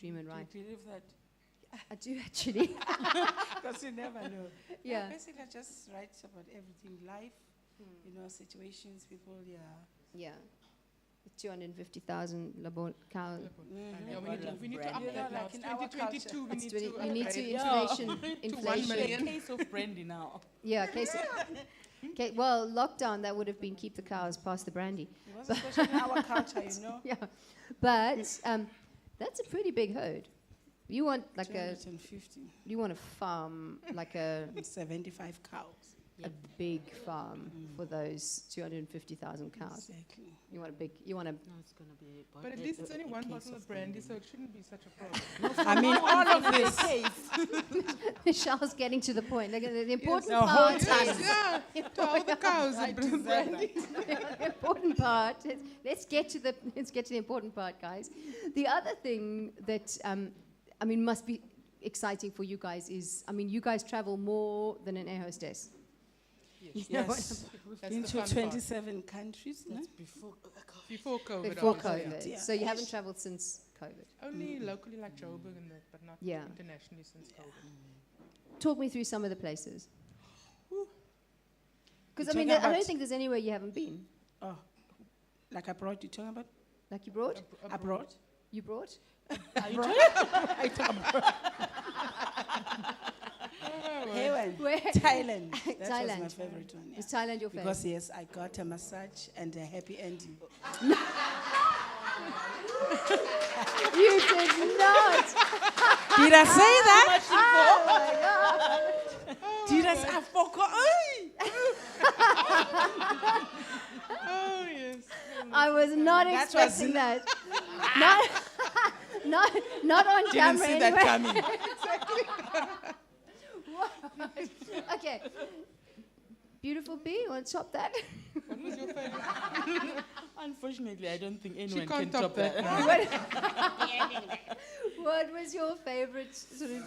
S1: Dream and write.
S4: Do you believe that?
S1: I do actually.
S4: Because you never know.
S1: Yeah.
S4: Basically, I just write about everything, life, you know, situations, people, yeah.
S1: Yeah. 250,000 cows.
S3: Yeah, we need to up
S4: You know,
S3: that now.
S4: like
S3: It's
S4: in our
S3: 2022, we need to
S1: You need to
S3: upgrade.
S1: inflation.
S3: To 1 million.
S2: Case of brandy now.
S1: Yeah. Okay. Well, lockdown that would have been keep the cows past the brandy.
S4: It was especially in our culture, you know.
S1: Yeah. But that's a pretty big herd. You want like
S4: 250,
S1: you want a farm like a
S4: 75 cows.
S1: big farm for those 250,000 cows.
S4: Exactly.
S1: You want
S2: No, it's going to be
S3: But at least it's only 1 bottle of brandy, so it shouldn't be such a problem.
S4: I mean, all of this.
S1: Michelle's getting to the point. Like, the important
S4: the
S1: part
S4: whole
S1: is
S3: Yeah, to all the cows and brandy.
S1: the important part. Let's get to the important part, guys. The other thing that I mean must be exciting for you guys is, I mean, you guys travel more than an air hostess.
S4: Yes. We've
S3: That's
S4: been
S3: the
S4: to
S3: fun part.
S4: 27 countries, no?
S3: Before COVID.
S1: Before
S3: obviously.
S1: COVID.
S4: Yeah.
S1: So you haven't traveled since COVID.
S3: Only locally like Joburg and that, but not
S1: Yeah.
S3: internationally since COVID.
S1: Talk me through some of the places. Because
S4: You're
S1: I mean,
S4: talking
S1: I don't
S4: about-
S1: think there's anywhere you haven't been.
S4: Oh, like abroad, you talking about?
S1: Like you brought?
S4: Abroad?
S1: You brought?
S4: I talk about Heaven.
S1: Where?
S4: Thailand. That was my
S1: Thailand.
S4: favorite one. Yeah.
S1: Is Thailand your favorite?
S4: Because yes, I got a massage and a happy ending.
S1: You did not.
S4: Did I say that?
S1: Oh my God.
S4: Did I say? I forgot.
S3: Oh, yes.
S1: I was not
S4: That was
S1: expecting that. Not on
S4: Didn't
S1: camera
S4: see
S1: anyway.
S4: that coming.
S1: Okay. Beautiful bee, you want to chop that?
S3: What was your favorite?
S2: Unfortunately, I don't think
S3: She
S2: anyone
S3: can't
S2: can
S3: top
S2: top
S3: that.
S2: that.
S1: What was your favorite sort of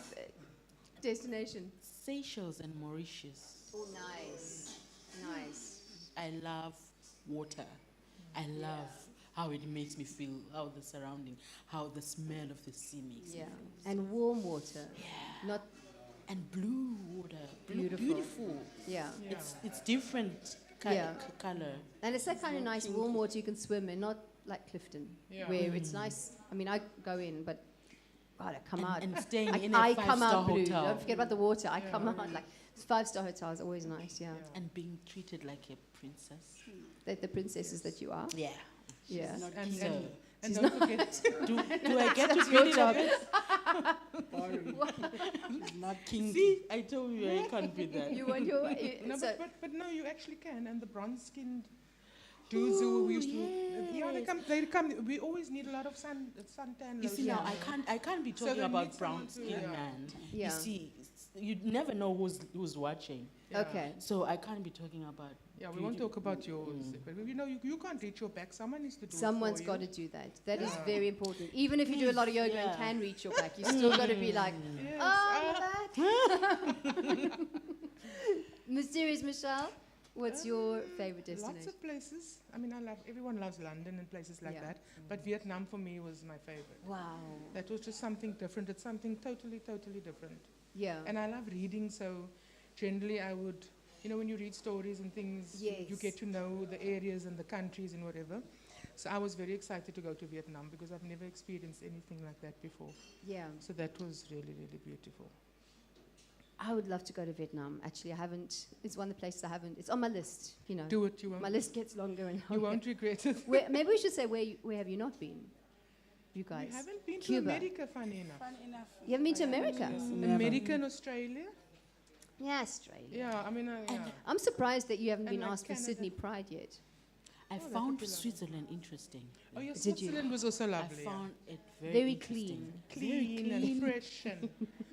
S1: destination?
S2: Seychelles and Mauritius.
S1: Oh, nice. Nice.
S2: I love water. I love how it makes me feel, how the surrounding, how the smell of the sea makes
S1: Yeah.
S2: me feel.
S1: And warm water.
S2: Yeah.
S1: Not,
S2: And blue water.
S1: Beautiful.
S2: Beautiful.
S1: yeah.
S3: Yeah.
S2: It's different
S1: Yeah.
S2: color.
S1: And it's that kind of nice warm water you can swim in, not like Clifton,
S3: Yeah.
S1: where it's nice. I mean, I go in, but God, I come out.
S2: And staying in
S1: I
S2: a
S1: come
S2: five-star
S1: out blue.
S2: hotel.
S1: Don't forget about the water. I
S3: Yeah.
S1: come out like 5-star hotels, always nice. Yeah,
S2: And being treated like a princess.
S1: the princesses that you are.
S2: Yeah.
S1: Yeah.
S3: And,
S2: So-
S3: And
S1: She's
S3: don't forget,
S2: Do I get to
S1: That's
S2: be
S1: your
S2: in
S1: job.
S2: a bit?
S4: He's not king.
S2: See, I told you I can't be that.
S1: You want your.
S3: no,
S1: so,
S3: but no, you actually can. And the bronze-skinned dudes who we used to, yeah, they come. We always need a lot of suntan.
S2: You see, now I can't be
S3: So
S2: talking
S3: they
S2: about
S3: need someone
S2: brown
S3: to-
S2: skin,
S3: yeah.
S2: man.
S1: Yeah.
S2: You see, you never know who's watching.
S3: Yeah.
S1: Okay.
S2: So I can't be talking about.
S3: Yeah, we won't talk about yours. But you know, you can't reach your back. Someone needs to do
S1: Someone's
S3: it for
S1: got
S3: you.
S1: to do that. That is
S3: Yeah.
S1: very important. Even if you do a lot of yoga and
S2: Yeah.
S1: can reach your back, you still got to be like,
S3: Yes.
S1: oh, my back. Mysterious Michelle, what's your favorite
S3: Lots
S1: destination?
S3: of places. I mean, everyone loves London and places like
S1: Yeah.
S3: that. But Vietnam for me was my favorite.
S1: Wow.
S3: That was just something different. It's something totally, totally different.
S1: Yeah.
S3: And I love reading, so generally I would, you know, when you read stories and things, you
S1: Yes.
S3: get to know the areas and the countries and whatever. So I was very excited to go to Vietnam because I've never experienced anything like that before.
S1: Yeah.
S3: So that was really, really beautiful.
S1: I would love to go to Vietnam. Actually, I haven't. It's one of the places I haven't. It's on my list. You know,
S3: Do it, you won't.
S1: my list gets longer and
S3: You
S1: longer.
S3: won't regret it.
S1: Maybe we should say where have you not been? You guys.
S3: We haven't been
S1: Cuba.
S3: to America, funny enough.
S4: Funny enough.
S1: You haven't been to America?
S4: Never.
S3: America and Australia.
S1: Yeah, Australia.
S3: Yeah, I mean, yeah.
S1: I'm surprised that you haven't
S3: And
S1: been
S3: like
S1: asked for
S3: Canada.
S1: Sydney Pride yet.
S2: I
S3: that
S2: found
S3: would be lovely.
S2: Switzerland interesting.
S3: Oh, yeah,
S1: Did you?
S3: Switzerland was also
S2: I
S3: lovely. yeah.
S2: found it very,
S1: Very
S2: interesting.
S3: Clean and fresh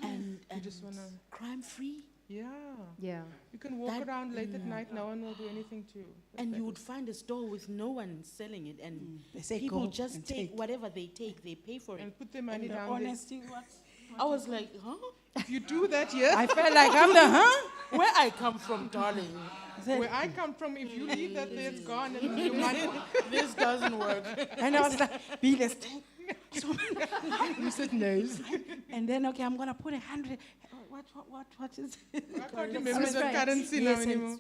S3: and
S2: and
S3: just wanna-
S2: crime free.
S3: yeah.
S1: Yeah.
S3: You can walk
S2: That-
S3: around late at night, no one will do anything to you.
S2: And
S3: That
S2: you would
S3: is-
S2: find a store with no one selling it, and
S4: They say
S2: people
S4: go
S2: just
S4: and
S2: take whatever they take. They pay for it.
S3: and put their money
S4: The
S3: down there.
S4: honesty, what?
S2: I was like, huh?
S3: If you do that, yeah.
S4: I felt like I'm the
S2: Where I come from, darling,
S3: Where I come from, if you leave that there, it's gone and your money.
S2: this doesn't work.
S4: And I was like, be let's take.
S3: You said no.
S4: And then okay, I'm gonna put 100. What is it?
S3: I can't remember
S1: Swiss
S3: the
S1: francs.
S3: currency now
S4: Yes, and
S3: anymore.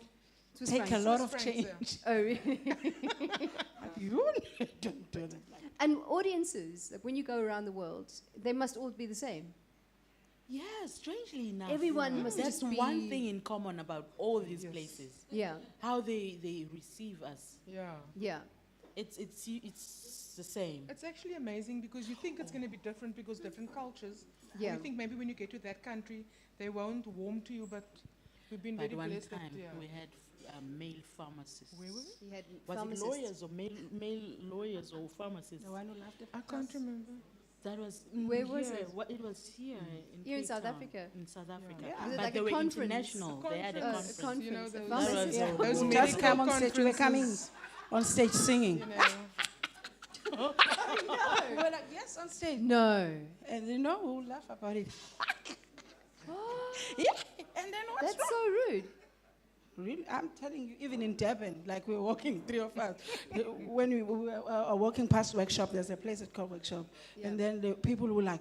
S1: Swiss
S4: Take a
S1: francs.
S4: lot
S3: Swiss
S4: of
S3: francs,
S4: change.
S1: Oh, really?
S4: You don't do that.
S1: And audiences, like when you go around the world, they must all be the same.
S2: Yeah, strangely enough.
S1: Everyone must
S2: There's
S1: just be-
S2: one thing in common about all these
S3: Yes.
S2: places.
S1: Yeah.
S2: How they receive us.
S3: Yeah.
S1: Yeah.
S2: It's the same.
S3: It's actually amazing because you think it's going to be different because different cultures.
S1: Yeah.
S3: You think maybe when you get to that country, they won't warm to you, but we've been
S2: But
S3: very
S2: one
S3: blessed
S2: time
S3: that, yeah.
S2: we had male pharmacists.
S3: Where were we?
S1: You had
S2: Was
S1: pharmacists.
S2: it lawyers or male lawyers or pharmacists?
S4: The one who laughed at
S3: I can't remember.
S2: That was
S1: Where was
S2: here.
S1: it?
S2: It was here in
S1: Here in
S2: Cape
S1: South
S2: Town,
S1: Africa?
S2: In South Africa,
S4: Yeah.
S1: Was it
S2: but
S1: like
S2: they
S1: a
S2: were
S1: conference?
S2: international. They had a
S1: Oh,
S2: conference.
S1: a conference.
S3: You know,
S1: a
S3: those-
S1: pharmacist.
S2: That was
S3: Those
S2: all.
S3: medical
S4: Just come on stage. We were coming
S3: conferences,
S4: on stage singing.
S3: You know.
S4: We were like, yes, on stage.
S1: No.
S4: And you know, we'll laugh about it. Yeah. And then what's
S1: That's so rude.
S4: Really? I'm telling you, even in Durban, like we were walking, three of us, when we were walking past Workshop, there's a place called Workshop,
S1: Yeah.
S4: and then the people were like,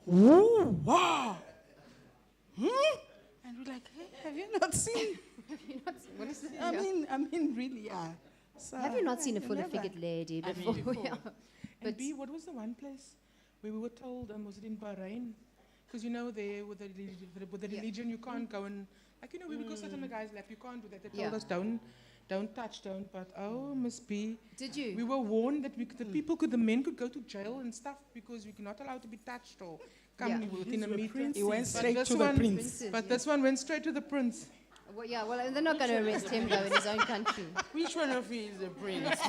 S4: "Whoa, wow, and we're like, hey, have you not seen?
S1: What is that?
S4: I mean, really, yeah. So,
S1: Have you not seen a
S4: you
S1: full
S4: never-
S1: figured lady
S2: I
S1: before?
S2: mean,
S1: Yeah.
S3: And
S1: But
S3: B, what was the one place where we were told, was it in Bahrain? Because you know, there with the
S1: Yeah.
S3: religion, you can't go and, like, you know, we would go sit on the guy's lap, you can't do that. They told
S1: Yeah.
S3: us, don't touch, don't, but oh, Miss B,
S1: did you?
S3: we were warned that the men could go to jail and stuff because we're not allowed to be touched or come
S1: Yeah.
S3: within a meter.
S4: He went
S3: But
S4: straight
S3: this
S4: to the
S3: one-
S4: prince.
S1: Princes,
S3: But
S1: yeah.
S3: this one went straight to the prince.
S1: Well, yeah, well, they're not going to arrest him, though, in his own country.
S2: Which one of you is a prince?
S3: So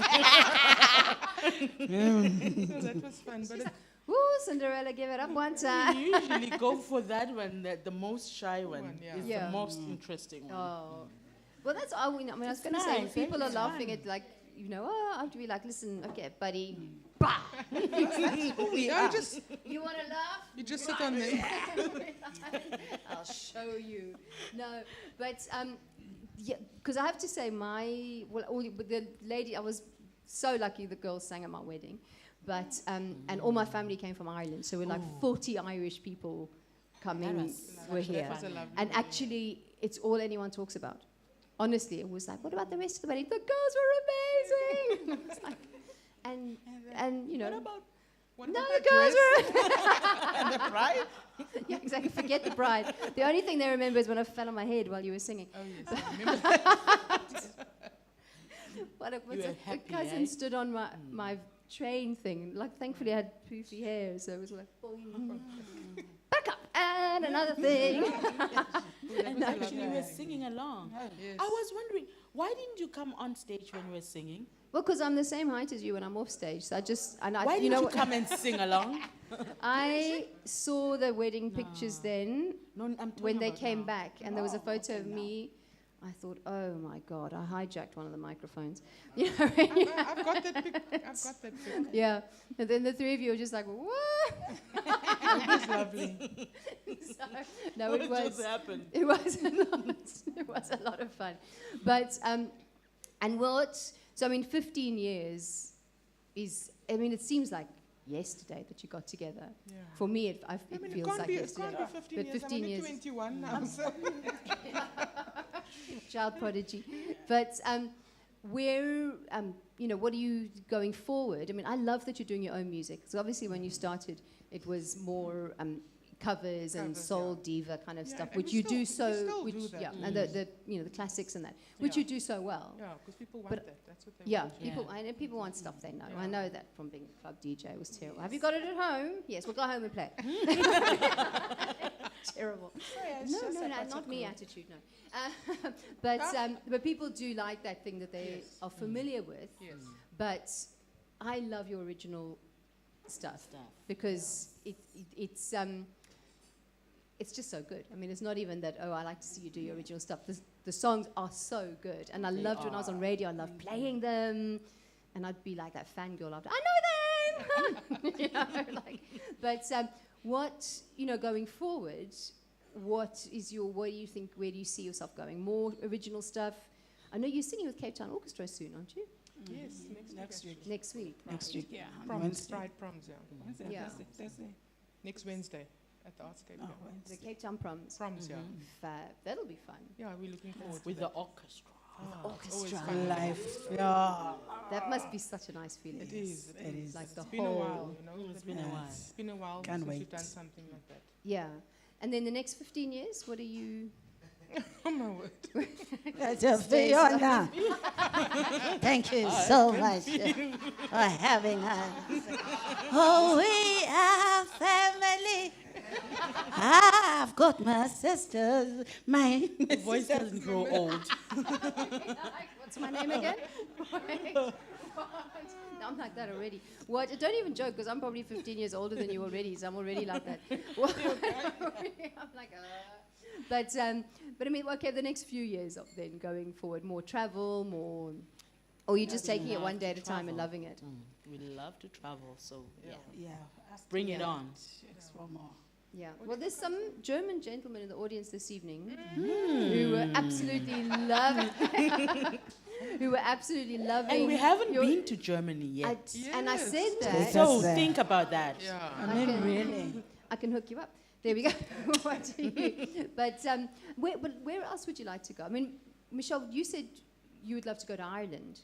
S3: that was fun. But
S1: Woo, Cinderella, give it up one
S2: We
S1: time.
S2: usually go for that one, the most shy one.
S3: One, yeah.
S2: Is
S1: Yeah.
S2: the most interesting one.
S1: Oh. Well, that's all we know. I mean, I was
S2: It's
S1: going to say,
S2: nice,
S1: people
S2: eh?
S1: are
S2: It's
S1: laughing
S2: fun.
S1: at, like, you know, I have to be like, listen, okay, buddy. Bah!
S3: we are just,
S1: You want to laugh?
S3: you just sit on there.
S1: I'll show you. No, but yeah, because I have to say, but the lady, I was so lucky. The girls sang at my wedding, but and all my family came from Ireland, so we're like 40 Irish people coming. Were here,
S3: That was a lovely
S1: and actually, it's all anyone talks about. Honestly, it was like, what about the rest of the wedding? The girls were amazing. It's like, and you know.
S3: What
S1: No,
S3: about
S1: the
S3: that
S1: girls
S3: dress?
S1: were.
S2: The bride?
S1: Yeah, exactly. Forget the bride. The only thing they remember is when I fell on my head while you were singing.
S3: Oh, yes, I remember that.
S1: What a,
S2: You were
S1: a
S2: happy,
S1: cousin
S2: eh?
S1: stood on my train thing. Like, thankfully, I had poofy hair, so it was like, boing, back up, and another thing.
S2: And actually, you were singing along.
S3: Yes.
S2: I was wondering, why didn't you come on stage when you were singing?
S1: Well, because I'm the same height as you when I'm off stage, so I just
S2: Why didn't you come and sing along?
S1: I saw the wedding pictures then
S2: No, I'm talking
S1: when they
S2: about
S1: came
S2: now.
S1: back, and there was a photo of me. I thought, oh my God, I hijacked one of the microphones. You know,
S3: I've got that pic. I've got that pic.
S1: yeah. And then the three of you were just like, what?
S3: It was lovely.
S1: So, no,
S2: What
S1: it
S2: just
S1: was.
S2: happened?
S1: It was a lot. It was a lot of fun. But and what? So I mean, 15 years is. I mean, it seems like yesterday that you got together.
S3: Yeah.
S1: For me, it
S3: I mean, it
S1: feels
S3: can't
S1: like
S3: be. It
S1: yesterday.
S3: can't be 15
S1: But
S3: years.
S1: 15
S3: I'm only
S1: years.
S3: 21 now. So.
S1: Child prodigy. But where, you know, what are you going forward? I mean, I love that you're doing your own music. So obviously when you started, it was more covers and
S3: Covers,
S1: soul
S3: yeah.
S1: diva kind of
S3: Yeah,
S1: stuff,
S3: and
S1: which
S3: we
S1: you do
S3: still- we
S1: so,
S3: still
S1: which,
S3: do that.
S1: yeah, and the you know, the classics and that, which
S3: Yeah.
S1: you do so well.
S3: Yeah, because people want
S1: But-
S3: that. That's what they
S1: Yeah,
S3: want.
S1: people,
S2: Yeah.
S1: and people want stuff they know. I
S3: Yeah.
S1: know that from being a club DJ. It was terrible. Have you got it at home? Yes, we'll go home and play. Terrible. No, not me attitude, no. But people do like that thing that they
S3: Yes.
S1: are familiar with.
S3: Yes.
S1: But I love your original stuff because it's just so good. I mean, it's not even that, oh, I like to see you do your original stuff. The songs are so good. And I loved when I was on radio, I loved playing them. And I'd be like that fangirl after, I know them! You know, like, but what, you know, going forward, what do you think, where do you see yourself going? More original stuff? I know you're singing with Cape Town Orchestra soon, aren't you?
S3: Yes,
S4: Next week.
S1: Next week.
S4: Next week, yeah. on
S3: Proms,
S4: Wednesday.
S3: Pride Proms, yeah.
S4: Wednesday,
S1: Yeah.
S4: Thursday.
S3: Next Wednesday at the Artscape.
S4: Oh,
S3: yeah.
S1: The
S4: Wednesday.
S1: Cape Town Proms.
S3: Proms, yeah.
S1: Fab. That'll be fun.
S3: Yeah, we're looking forward to
S2: With
S3: that.
S2: the orchestra.
S3: It's always
S1: orchestra.
S3: fun.
S4: Life, yeah.
S1: That must be such a nice feeling.
S3: It is.
S4: It is.
S1: Like the
S3: It's been a
S1: whole.
S3: while, you know.
S2: It's been a while.
S3: It's been a while
S4: Can't
S3: since
S4: wait.
S3: we've done something like that.
S1: Yeah. And then the next 15 years, what are you?
S3: Oh my word.
S4: Fiona. Thank you so much for having us. Oh, we are family. I've got my sisters. My
S2: The voice doesn't grow old.
S1: What's my name again? No, I'm like that already. What? Don't even joke, because I'm probably 15 years older than you already, so I'm already like that. I'm like, But I mean, okay, the next few years of then going forward, more travel, more, or you're just taking it one day at a time and loving it.
S2: We love to travel, so yeah.
S4: Yeah.
S2: Bring it on.
S4: Explore more.
S1: Yeah. Well, there's some German gentlemen in the audience this evening who were absolutely loving. Who were absolutely loving.
S2: And we haven't
S1: your-
S2: been to Germany yet.
S1: And I
S3: Yes.
S1: said that.
S4: Take
S2: So
S4: us there.
S2: think about that.
S3: Yeah.
S4: I mean, really.
S1: I can hook you up. There we go. What do you- but where else would you like to go? I mean, Michelle, you said you would love to go to Ireland.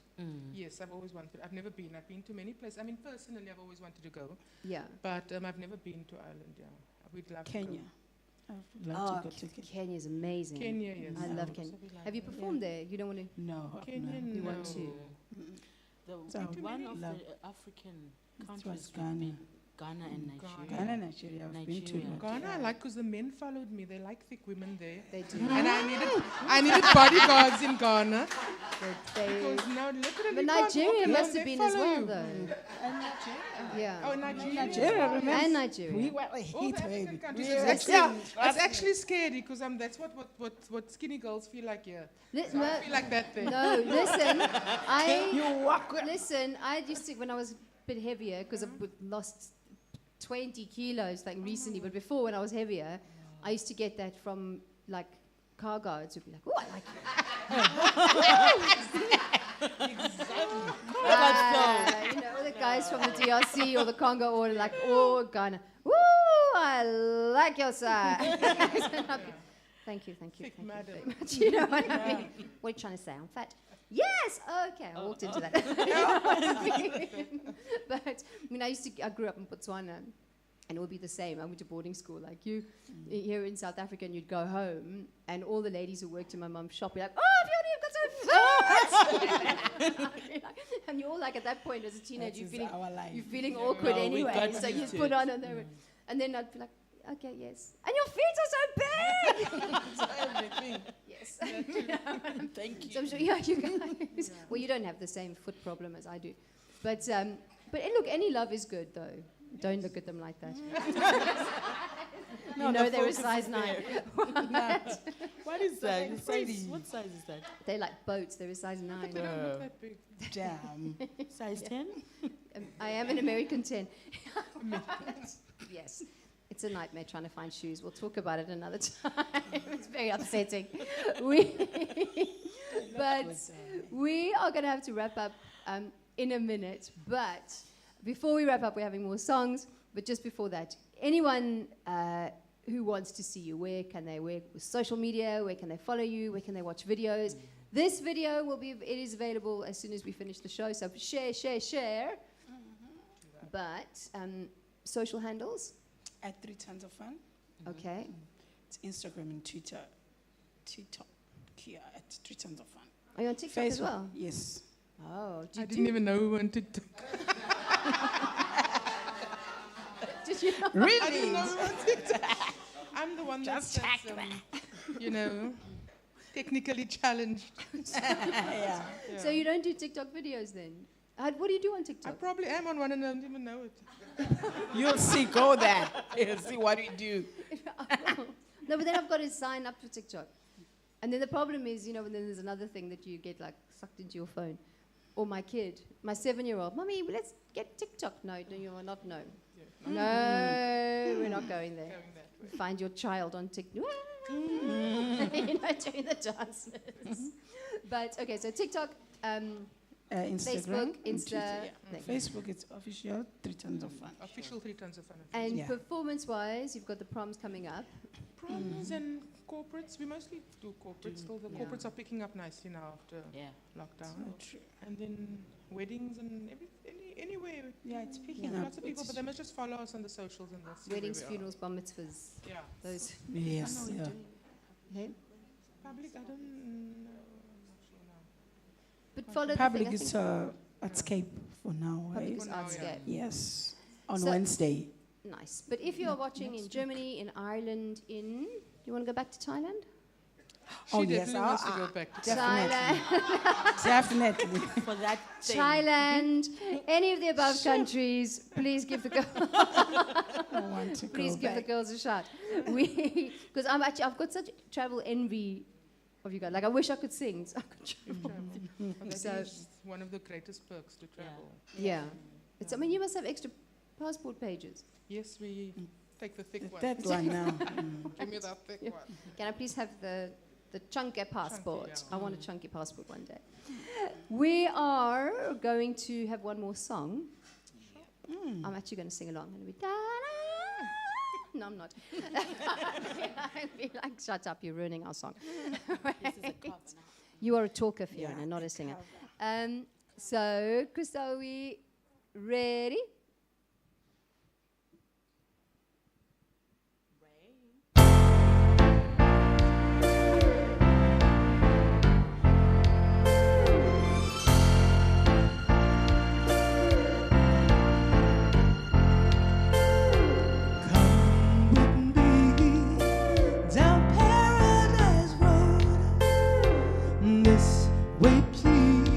S3: Yes, I've always wanted. I've never been. I've been to many places. I mean, personally, I've always wanted to go,
S1: Yeah.
S3: but I've never been to Ireland. Yeah, we'd love
S4: Kenya.
S3: to
S4: I'd love to go to Kenya.
S1: Kenya's amazing.
S3: go. Kenya, yes.
S1: I love Kenya. Have you performed there? You don't want to?
S4: No.
S3: Kenya,
S4: no.
S1: You want
S3: no.
S1: to?
S2: The,
S4: So
S2: one of
S4: love-
S2: the African
S4: was
S2: countries
S4: Ghana.
S2: we've been, Ghana and Nigeria.
S4: Ghana, Nigeria. I've been to.
S2: Nigeria.
S3: Ghana, I like because the men followed me. They like thick women there,
S1: They do.
S3: and I needed bodyguards in Ghana.
S1: They,
S3: Because now literally,
S1: but
S3: you can't
S1: Nigeria
S3: walk
S1: must
S3: alone,
S1: have
S3: they
S1: been as
S3: follow
S1: well,
S3: you.
S1: though. Yeah.
S3: Oh, Nigeria.
S4: Nigeria, remember?
S1: And Nigeria.
S4: We were a
S3: All the
S4: heat
S3: African
S4: wave.
S3: countries.
S4: We
S3: It's
S4: were-
S3: actually, it's actually scary because that's what skinny girls feel like here.
S1: Li-
S3: So I feel like that thing.
S1: No, listen. I used to, when I was a bit heavier, because I've lost 20 kilos like recently, but before when I was heavier, I used to get that from like car guards who'd be like, oh, I like you. You know, all the guys from the DRC or the Congo or like, oh, Ghana, woo, I like your side. Thank you
S3: Thick
S1: very
S3: madam.
S1: much. You know what I mean? What are you trying to say? I'm fat. Yes. Okay. I walked into that. But I mean, I grew up in Botswana, and it would be the same. I went to boarding school like you. Here in South Africa, and you'd go home, and all the ladies who worked in my mum's shop were like, "Oh, Fiona, you've got so fat!" And you're all like at that point as a teenager,
S4: That is our life.
S1: you're feeling awkward
S2: No, we
S1: anyway.
S2: got
S1: So you
S2: used to
S1: put
S2: it.
S1: on and then I'd be like, okay, yes. And your feet are so big.
S2: Everything.
S1: Yes.
S2: Thank you.
S1: So I'm sure, yeah, you guys. Well, you don't have the same foot problem as I do, but look, any love is good though. Don't look at them like that. You know they're a size 9.
S2: What is that? What size is that?
S1: They're like boats. They're a size 9.
S3: They don't look that big.
S4: Damn.
S2: Size 10?
S1: I am an American 10. Yes. It's a nightmare trying to find shoes. We'll talk about it another time. It's very upsetting. But we are going to have to wrap up in a minute. But before we wrap up, we're having more songs. But just before that, anyone who wants to see you, where can they work with social media? Where can they follow you? Where can they watch videos? This video it is available as soon as we finish the show. So share. But social handles?
S4: At 3 Tons of Fun.
S1: Okay.
S4: It's Instagram and Twitter. TikTok. Here at 3 Tons of Fun.
S1: Are you on TikTok as well?
S4: Yes.
S1: Oh,
S3: I didn't even know we were on TikTok.
S1: Did you know?
S3: I didn't know we were on TikTok. I'm the one that's technically challenged.
S4: Yeah.
S1: So you don't do TikTok videos then? What do you do on
S3: I
S1: TikTok?
S3: probably am on one and I don't even know it.
S4: You'll see, go there. You'll see what we do.
S1: No, but then I've got to sign up for TikTok. And then the problem is, and then there's another thing that you get like sucked into your phone. Or my kid, my 7-year-old, Mommy, let's get TikTok. No, you are not. No. No, we're not going there. Find your child on TikTok. Doing the dances. But okay, so TikTok,
S4: Instagram,
S1: Facebook, Insta.
S4: Twitter, Facebook, it's official 3 Tons of Fun.
S3: Official 3 Tons of Fun.
S1: And
S4: Yeah.
S1: performance-wise, you've got the proms coming up.
S3: Proms and corporates. We mostly do corporates. Still, the corporates are picking up nicely now after lockdown.
S4: True.
S3: And then weddings and anywhere.
S4: Yeah, it's picking
S3: Lots of people, but they must just follow us on the socials and that's
S1: Weddings, funerals, bar mitzvahs.
S3: Yeah.
S1: Those.
S4: Yes. Yeah.
S1: Okay.
S3: Public, I don't know.
S1: But follow
S4: Public
S1: the thing.
S4: is at Scape for now,
S1: Public
S4: right?
S1: is
S3: For now,
S1: Artscape.
S4: Yes. On
S1: So-
S4: Wednesday.
S1: Nice. But if you're watching in Germany, in Ireland, do you want to go back to Thailand?
S3: She definitely wants to go back to
S1: Thailand,
S4: Definitely.
S2: For that thing.
S1: Thailand, any of the above countries, please give the
S4: I want to
S1: please
S4: go
S1: give the
S4: back.
S1: girls a shot. Because I've got such travel envy of you guys. Like I wish I could sing. So I could travel.
S3: That
S1: So-
S3: is one of the greatest perks to travel.
S1: Yeah. I mean, you must have extra passport pages.
S3: Yes, we take the thick one.
S4: That one now.
S3: Give me that thick one.
S1: Can I please have the chunky passport?
S3: yeah.
S1: I want a chunky passport one day. We are going to have one more song. I'm actually going to sing along. I'm going to be da-da. No, I'm not. I'd be like, shut up, you're ruining our song. Right. You are a talker, Fiona, not a singer. So, Krista, are we ready?
S7: Down Paradise Road, this way, please.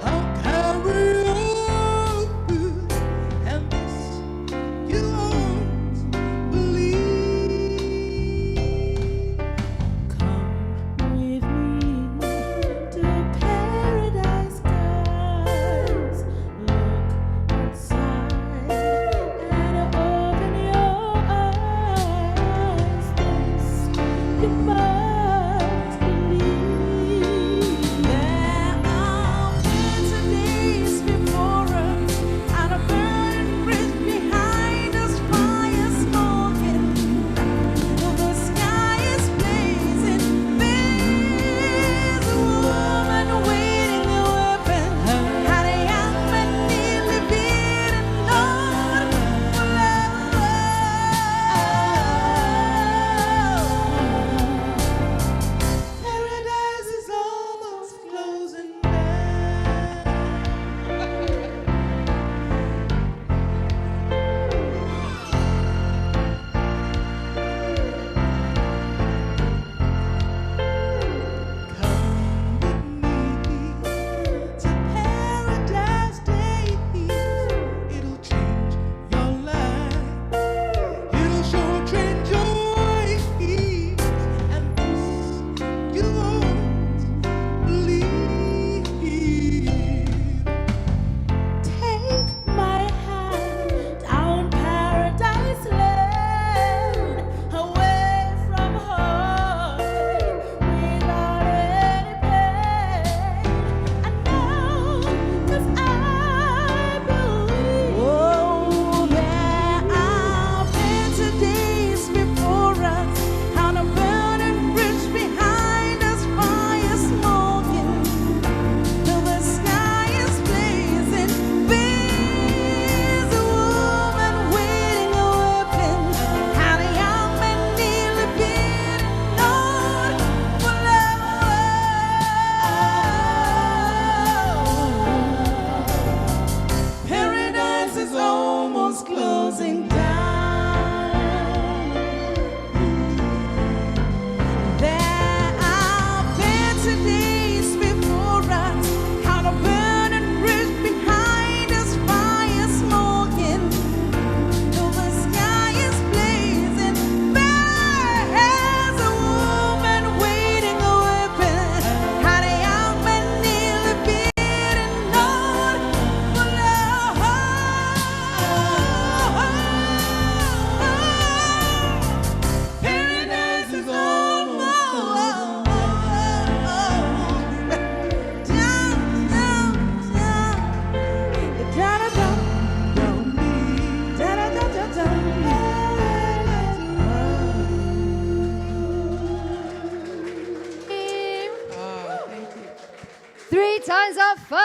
S7: I'll carry on.
S1: 3 times of fun.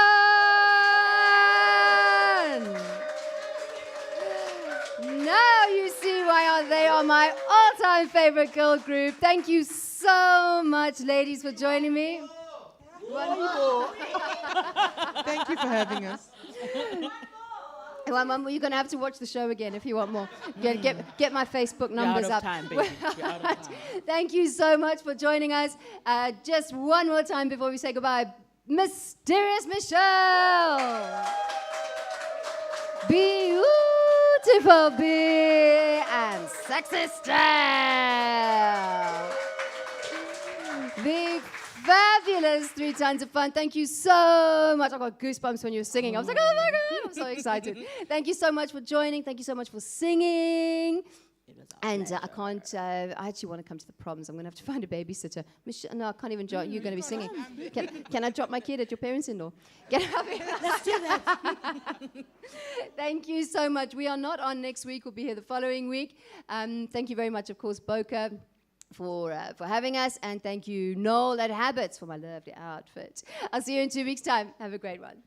S1: Now you see why they are my all-time favorite girl group. Thank you so much, ladies, for joining me. One more.
S3: Thank you for having us.
S1: One more. You're going to have to watch the show again if you want more. Get my Facebook numbers
S2: You're out
S1: up.
S2: of time, baby. You're out of time.
S1: Thank you so much for joining us. Just one more time before we say goodbye. Mysterious Michelle. Beautiful Bee and Sexy Style. The fabulous 3 Tons of Fun. Thank you so much. I got goosebumps when you were singing. I was like, oh my God, I'm so excited. Thank you so much for joining. Thank you so much for singing. And I actually want to come to the proms. I'm going to have to find a babysitter. No, I can't even join. You're going to be singing. Can I drop my kid at your parents-in-law? Get up here.
S2: Let's do that.
S1: Thank you so much. We are not on next week. We'll be here the following week. Thank you very much, of course, Boca, for having us. And thank you, Noel at Habits, for my lovely outfit. I'll see you in 2 weeks' time. Have a great one.